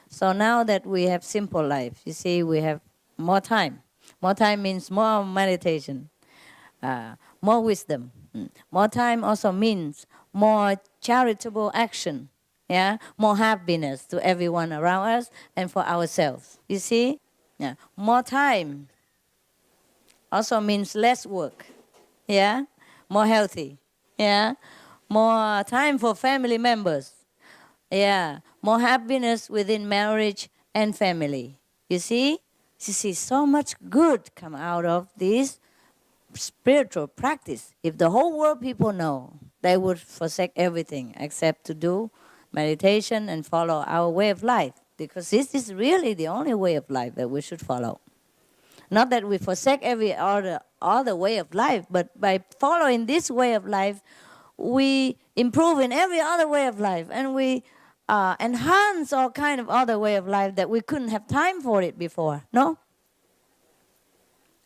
So now that we have simple life, you see, we have more time. More time means more meditation, more wisdom. More time also means more charitable action. Yeah, more happiness to everyone around us and for ourselves. You see? Yeah, more time also means less work. Yeah, more healthy. Yeah, more time for family members. Yeah, more happiness within marriage and family. You see? You see, so much good come out of this spiritual practice. If the whole world people know, they would forsake everything except to do meditation and follow our way of life. Because this is really the only way of life that we should follow. Not that we forsake every other way of life, but by following this way of life, we improve in every other way of life, and we enhance all kind of other way of life that we couldn't have time for it before. No.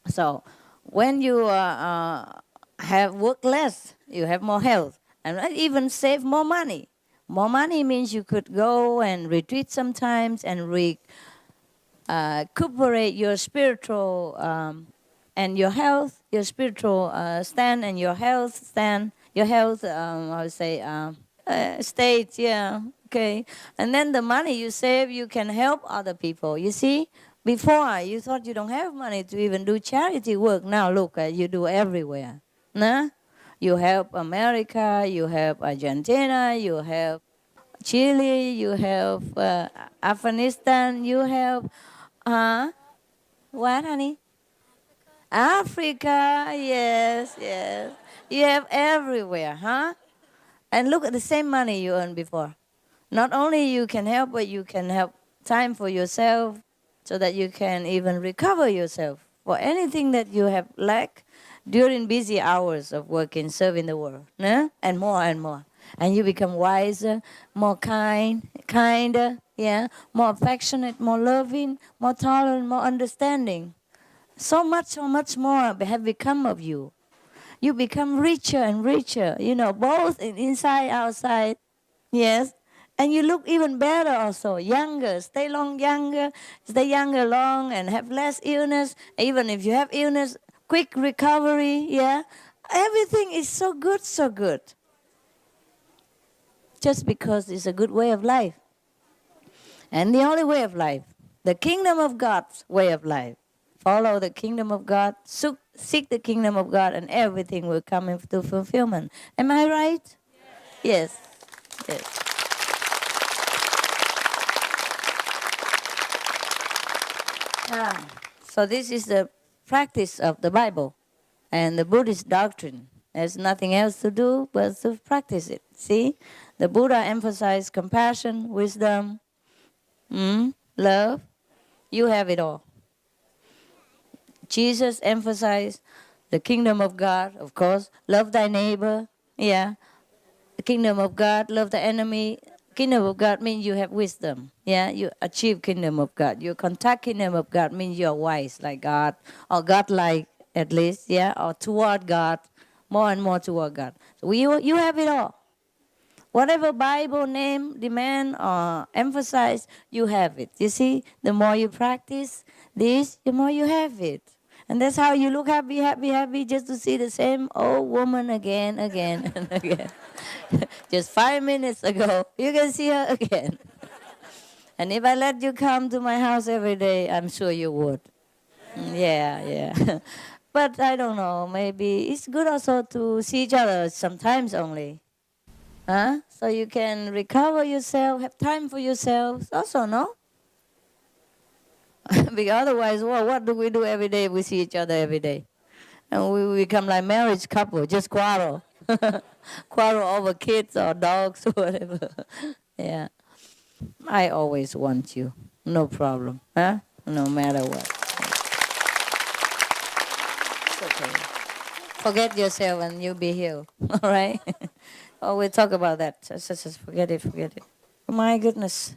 So when you have work less, you have more health, and even save more money. More money means you could go and retreat sometimes and recuperate your spiritual and your health, your spiritual stand and your health stand, your health, I would say, state, yeah, okay. And then the money you save, you can help other people. You see, before you thought you don't have money to even do charity work. Now look, you do everywhere. Nah? You help America, you help Argentina, you help Chile, you help Afghanistan, you help, what, honey? Africa, yes, yes. You have everywhere, huh? And look at the same money you earned before. Not only you can help, but you can help time for yourself so that you can even recover yourself for anything that you have lacked during busy hours of working, serving the world, no? And more and more. And you become wiser, more kinder, yeah, more affectionate, more loving, more tolerant, more understanding. So much more have become of you. You become richer and richer, both inside, outside. Yes. And you look even better also, younger, stay younger long and have less illness. Even if you have illness, quick recovery, yeah. Everything is so good, so good. Just because it's a good way of life. And the only way of life, the kingdom of God's way of life. Follow the kingdom of God, seek the kingdom of God, and everything will come into fulfillment. Am I right? Yes. Yes. So this is the practice of the Bible and the Buddhist doctrine. There's nothing else to do but to practice it. See? The Buddha emphasized compassion, wisdom, love. You have it all. Jesus emphasized the kingdom of God, of course. Love thy neighbor. Yeah. The kingdom of God, love the enemy. Kingdom of God means you have wisdom. Yeah, you achieve kingdom of God. You contact kingdom of God means you're wise like God, or God-like at least, yeah, or toward God, more and more toward God. So you have it all. Whatever Bible name, demand, or emphasize, you have it. You see, the more you practice this, the more you have it. And that's how you look happy, just to see the same old woman again, and again. Just 5 minutes ago, you can see her again. And if I let you come to my house every day, I'm sure you would. Yeah. But I don't know, maybe it's good also to see each other sometimes only. Huh? So you can recover yourself, have time for yourself also, no? Because otherwise, well, what do we do every day if we see each other every day? And we become like marriage couple, just quarrel. Quarrel over kids or dogs or whatever. Yeah. I always want you. No problem. Huh? No matter what. It's okay. Forget yourself and you'll be healed. All right? Oh, we'll talk about that. Just forget it. Oh, my goodness.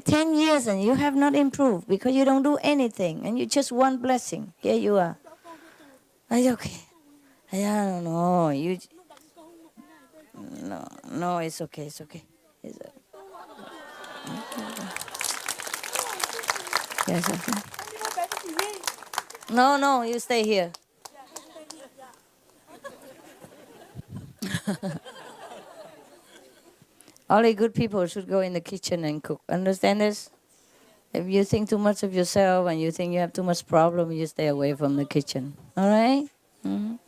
10 years and you have not improved because you don't do anything and you just want blessing. Here you are. It's okay. I don't know. No, it's okay. It's okay. Yes, okay. No, you stay here. Only good people should go in the kitchen and cook. Understand this? If you think too much of yourself and you think you have too much problem, you stay away from the kitchen. All right? Mhm.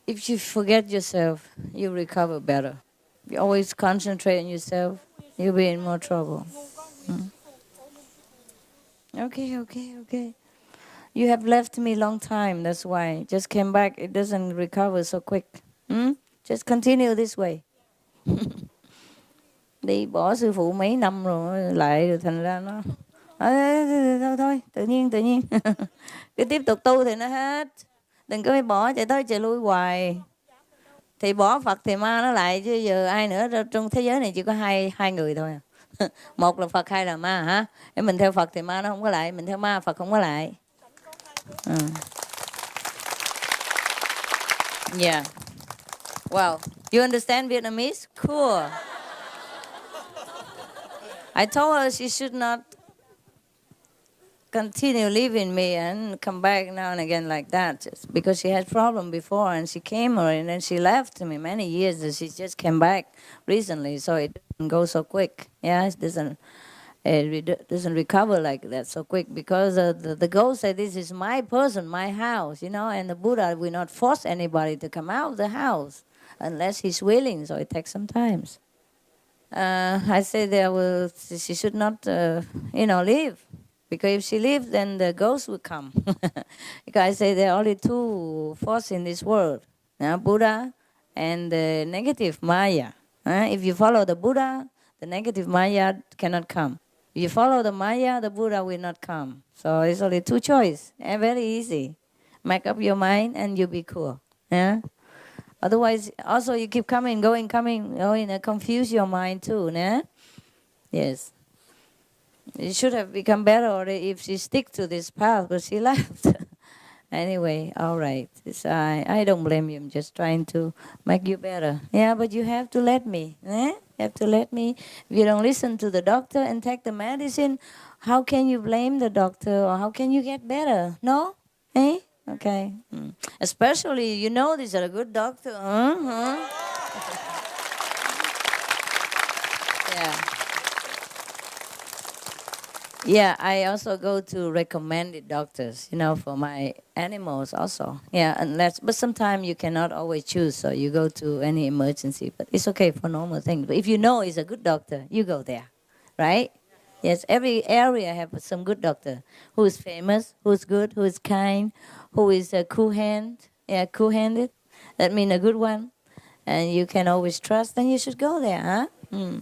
If you forget yourself, you recover better. You always concentrate on yourself, you'll be in more trouble. Okay, okay, okay. You have left me long time, that's why. Just came back, it doesn't recover so quick. Just continue this way. Đi bỏ sư phụ mấy năm rồi, lại rồi thành ra nó... Thôi, tự nhiên. Cứ tiếp tục tu thì nó hết. Đừng có phải bỏ chạy tới chạy lui hoài. Thì bỏ Phật thì ma nó lại, chứ giờ ai nữa. Trong thế giới này chỉ có hai người thôi. Một là Phật, hai là ma hả? Để mình theo Phật thì ma nó không có lại, mình theo ma Phật không có lại. Yeah. Wow. You understand Vietnamese? Cool. I told her she should not continue leaving me and come back now and again like that, just because she had problem before and she came and then she left me many years and she just came back recently, so it doesn't go so quick. Yeah, it doesn't recover like that so quick, because the ghost said this is my person, my house, and the Buddha will not force anybody to come out of the house unless he's willing, so it takes some time. I say she should not, leave. Because if she leaves, then the ghost will come. Because I say there are only two forces in this world, Buddha and the negative Maya. If you follow the Buddha, the negative Maya cannot come. If you follow the Maya, the Buddha will not come. So it's only two choices. Very easy. Make up your mind and you'll be cool. Yeah? Otherwise, also you keep coming, going, confuse your mind too. Yeah? Yes. It should have become better if she stick to this path, but she left. Anyway, all right. I don't blame you. I'm just trying to make you better. Yeah, but you have to let me. You have to let me. If you don't listen to the doctor and take the medicine, how can you blame the doctor, or how can you get better? No? Eh? Okay. Especially, these are a good doctor. Yeah. Yeah, I also go to recommended doctors, for my animals also. Yeah, but sometimes you cannot always choose, so you go to any emergency. But it's okay for normal things. But if you know he's a good doctor, you go there, right? Yes, every area have some good doctor who is famous, who is good, who is kind, who is cool-handed. Yeah, cool-handed. That means a good one. And you can always trust, then you should go there, huh?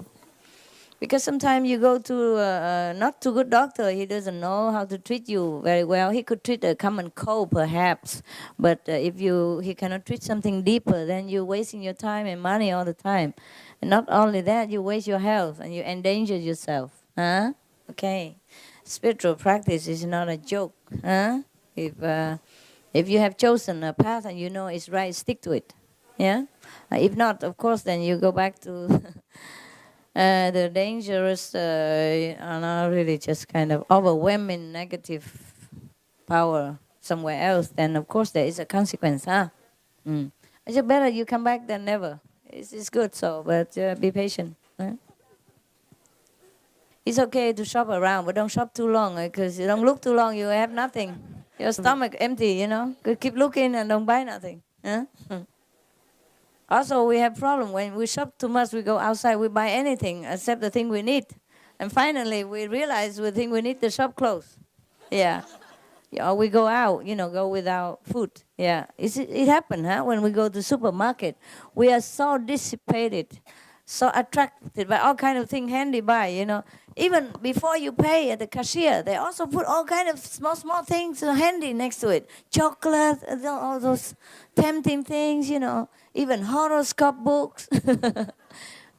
Because sometimes you go to not too good doctor, he doesn't know how to treat you very well. He could treat a common cold perhaps, but if he cannot treat something deeper, then you're wasting your time and money all the time. And not only that, you waste your health and you endanger yourself. Huh? Okay. Spiritual practice is not a joke. Huh? If you have chosen a path and you know it's right, stick to it. Yeah? If not, of course, then you go back to... the dangerous, really just kind of overwhelming negative power somewhere else, then of course there is a consequence, huh? It's better you come back than never. It's good, but be patient. Huh? It's okay to shop around, but don't shop too long, because you don't look too long, you have nothing. Your stomach empty, Keep looking and don't buy nothing. Huh? Also, we have problem when we shop too much. We go outside, we buy anything except the thing we need, and finally we realize we think we need the shop closed. Yeah, or we go out, go without food. Yeah, it happened, huh? When we go to supermarket, we are so dissipated, so attracted by all kind of things handy by. Even before you pay at the cashier, they also put all kind of small things handy next to it. Chocolate, all those tempting things, Even horoscope books,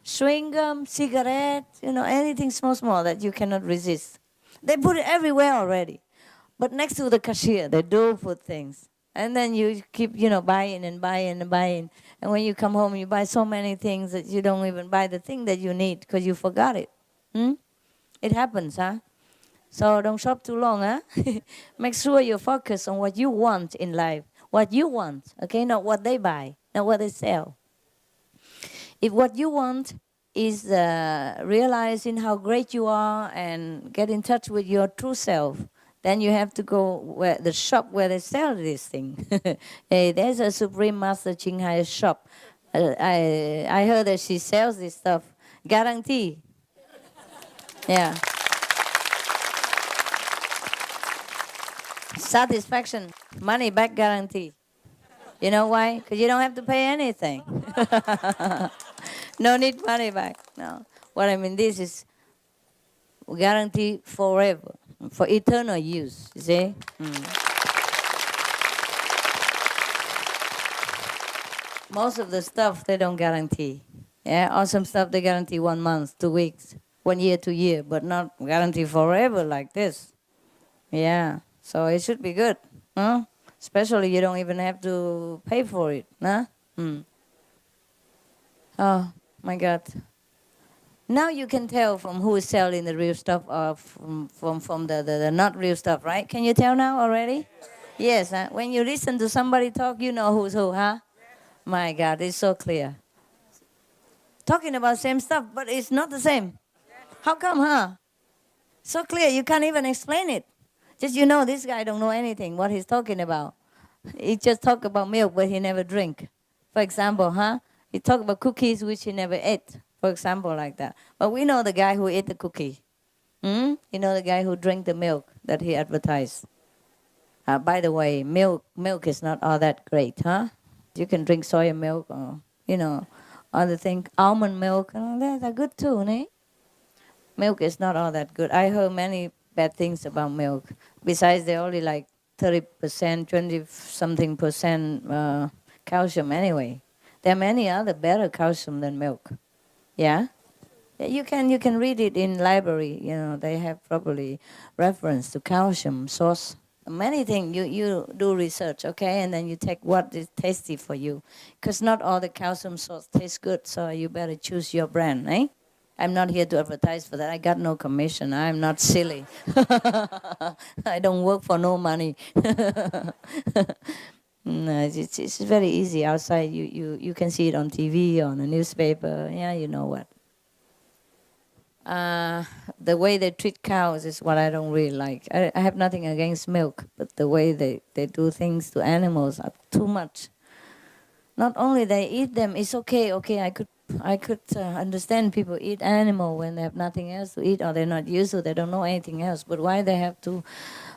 chewing gum, cigarettes, anything small that you cannot resist. They put it everywhere already. But next to the cashier, they do put things. And then you keep, buying and buying and buying. And when you come home, you buy so many things that you don't even buy the thing that you need because you forgot it. It happens, huh? So don't shop too long, huh? Make sure you focus on what you want in life. What you want, okay? Not what they buy, not what they sell. If what you want is realizing how great you are and get in touch with your true self. Then you have to go where the shop where they sell this thing. Hey, there's a Supreme Master Ching Hai shop. I heard that she sells this stuff. Guarantee. Yeah. Satisfaction. Money back guarantee. You know why? Because you don't have to pay anything. No need money back. No. What I mean, this is guarantee forever, for eternal use. You see? Most of the stuff they don't guarantee. Yeah, awesome stuff they guarantee 1 month, 2 weeks, 1 year, 2 years, but not guarantee forever like this. Yeah, so it should be good, huh? Especially you don't even have to pay for it, huh? Oh my God! Now you can tell from who is selling the real stuff or from the not real stuff, right? Can you tell now already? Yes. Huh? When you listen to somebody talk, you know who's who, huh? My God, it's so clear. Talking about same stuff, but it's not the same. How come, huh? So clear, you can't even explain it. Just you know, this guy don't know anything, what he's talking about. He just talk about milk, but he never drink. For example, huh? He talk about cookies, which he never ate. For example, like that. But we know the guy who ate the cookie. You know the guy who drank the milk that he advertised. By the way, milk is not all that great, huh? You can drink soya milk or, other things. Almond milk, they're good too, eh? Milk is not all that good. I heard many bad things about milk. Besides, they're only like 30%, 20-something percent calcium anyway. There are many other better calcium than milk. Yeah? You can read it in library. They have probably reference to calcium source. Many things you do research, okay, and then you take what is tasty for you, because not all the calcium source tastes good. So you better choose your brand, eh? I'm not here to advertise for that. I got no commission. I'm not silly. I don't work for no money. No, it's very easy outside. You can see it on TV, on a newspaper. Yeah, you know what. The way they treat cows is what I don't really like. I have nothing against milk, but the way they do things to animals are too much. Not only they eat them, it's okay. Okay, I could understand people eat animal when they have nothing else to eat or they're not used to, they don't know anything else. But why they have to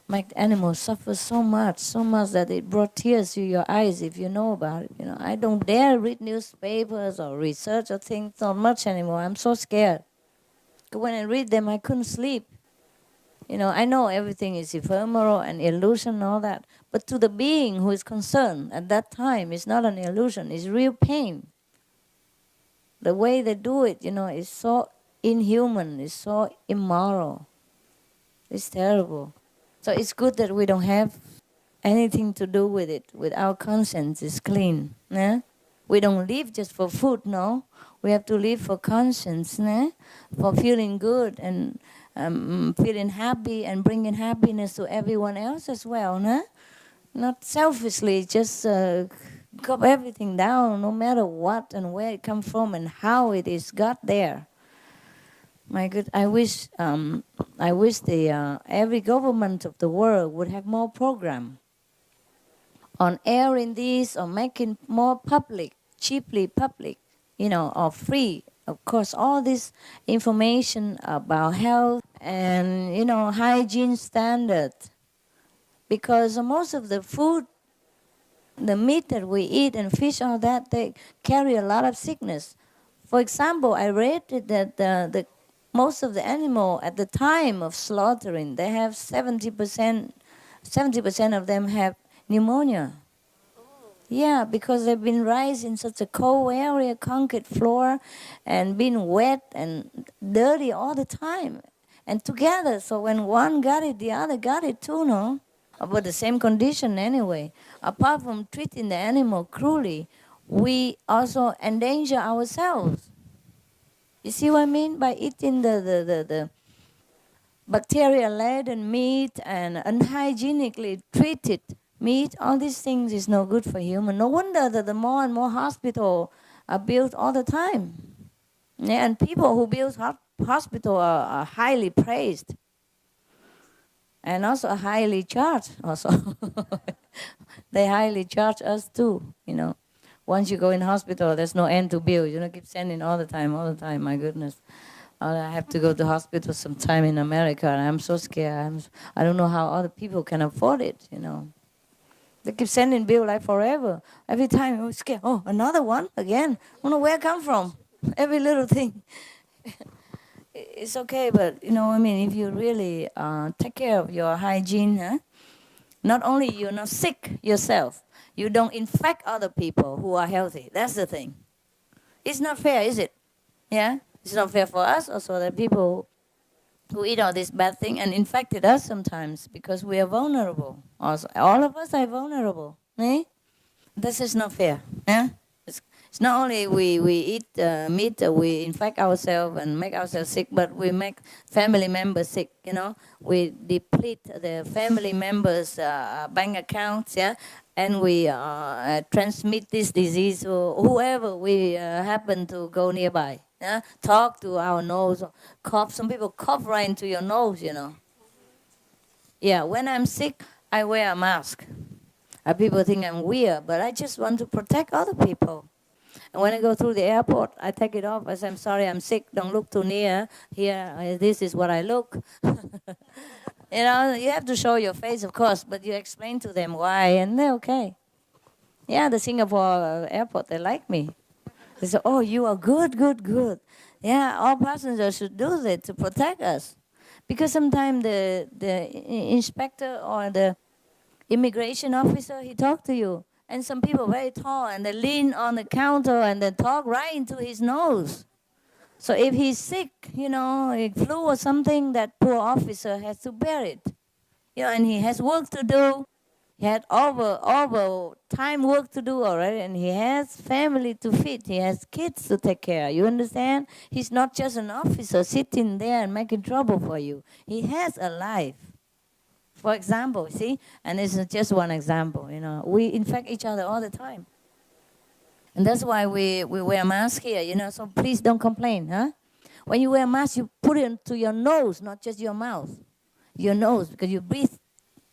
make the animals suffer so much that it brought tears to your eyes if you know about it. I don't dare read newspapers or research or think so much anymore. I'm so scared. When I read them, I couldn't sleep. I know everything is ephemeral and illusion and all that. But to the being who is concerned at that time, it's not an illusion, it's real pain. The way they do it, is so inhuman, it's so immoral. It's terrible. So it's good that we don't have anything to do with it, with our conscience is clean. Yeah? We don't live just for food, no. We have to live for conscience, né? For feeling good and feeling happy and bringing happiness to everyone else as well, né? Not selfishly, just cut everything down, no matter what and where it comes from and how it is got there. My good, I wish the every government of the world would have more program on airing this or making more public, cheaply public. Or free, of course, all this information about health and, hygiene standard. Because most of the food, the meat that we eat and fish, all that, they carry a lot of sickness. For example, I read that the most of the animal at the time of slaughtering, they have 70% of them have pneumonia. Yeah, because they've been raised in such a cold area, concrete floor, and been wet and dirty all the time. And together, so when one got it, the other got it too, no? But the same condition anyway. Apart from treating the animal cruelly, we also endanger ourselves. You see what I mean? By eating the bacteria-laden meat and unhygienically treated meat, all these things is no good for human. No wonder that the more and more hospitals are built all the time. Yeah, and people who build hospital are highly praised. And also highly charged also. They highly charge us too, you know. Once you go in hospital, there's no end to bill. You know, keep sending all the time, my goodness. I have to go to hospital sometime in America, and I'm so scared. I don't know how other people can afford it, you know. They keep sending bill like forever. Every time I'm scared. Oh, another one again. I don't know where it come from. Every little thing. It's okay, but you know, I mean, if you really take care of your hygiene, huh? Not only you're not sick yourself, you don't infect other people who are healthy. That's the thing. It's not fair, is it? Yeah? It's not fair for us also, the people who eat all this bad thing and infected us sometimes because we are vulnerable. Also, all of us are vulnerable. Eh? This is not fair. Yeah? It's not only we eat meat, we infect ourselves and make ourselves sick, but we make family members sick, you know. We deplete the family members' bank accounts, yeah, and we transmit this disease to whoever we happen to go nearby. Yeah? Talk to our nose, cough. Some people cough right into your nose, you know. Yeah, when I'm sick, I wear a mask. People think I'm weird, but I just want to protect other people. And when I go through the airport, I take it off. I say, I'm sorry, I'm sick. Don't look too near. Here, this is what I look. You know, you have to show your face, of course, but you explain to them why, and they're okay. Yeah, the Singapore airport, they like me. They say, oh, you are good, good, good. Yeah, all passengers should do that to protect us. Because sometimes the inspector or the immigration officer, he talked to you. And some people very tall, and they lean on the counter and they talk right into his nose. So if he's sick, you know, a flu or something, that poor officer has to bear it. You know, and he has work to do. He had over time work to do already, and he has family to feed. He has kids to take care. You understand? He's not just an officer sitting there and making trouble for you. He has a life. For example, see, and this is just one example, you know, we infect each other all the time. And that's why we wear masks here, you know, so please don't complain, huh? When you wear a mask, you put it into your nose, not just your mouth. Your nose, because you breathe,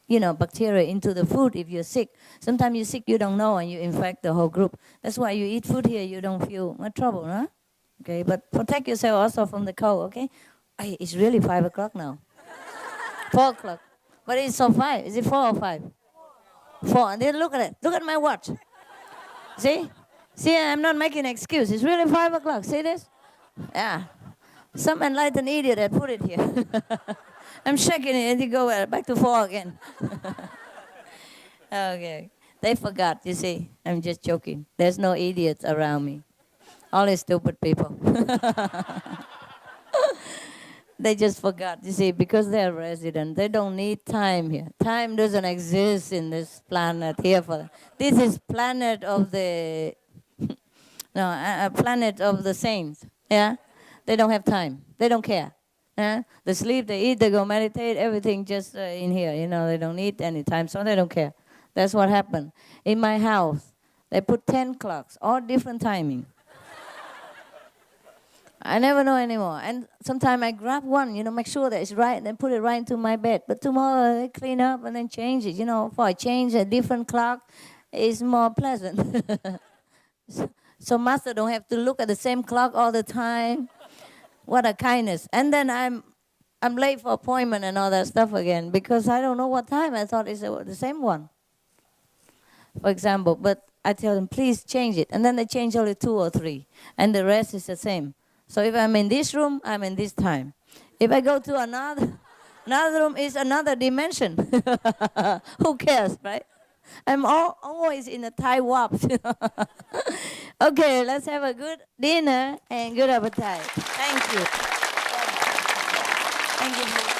you know, bacteria into the food if you're sick. Sometimes you're sick, you don't know, and you infect the whole group. That's why you eat food here, you don't feel much trouble, huh? Okay, but protect yourself also from the cold, okay? Hey, it's really 5 o'clock now. 4 o'clock. But it's so 5. Is it 4 or 5? 4. And then look at it. Look at my watch. See? See, I'm not making an excuse. It's really 5 o'clock. See this? Yeah. Some enlightened idiot had put it here. I'm checking it and you go back to 4 again. Okay. They forgot, you see. I'm just joking. There's no idiots around me. Only stupid people. They just forgot, you see, because they're resident. They don't need time here. Time doesn't exist in this planet here for them. This is planet of the, no, a planet of the saints, yeah? They don't have time. They don't care. Yeah? They sleep, they eat, they go meditate, everything just in here. You know, they don't need any time, so they don't care. That's what happened. In my house, they put 10 clocks, all different timing. I never know anymore. And sometimes I grab one, you know, make sure that it's right, and then put it right into my bed. But tomorrow they clean up and then change it. You know, for I change a different clock, it's more pleasant. So master don't have to look at the same clock all the time. What a kindness. And then I'm late for appointment and all that stuff again because I don't know what time. I thought it's the same one, for example. But I tell them, please change it. And then they change only 2 or 3. And the rest is the same. So if I'm in this room, I'm in this time. If I go to another room, is another dimension. Who cares, right? I'm always in a Thai warp. Okay, let's have a good dinner and good appetite. Thank you. Thank you.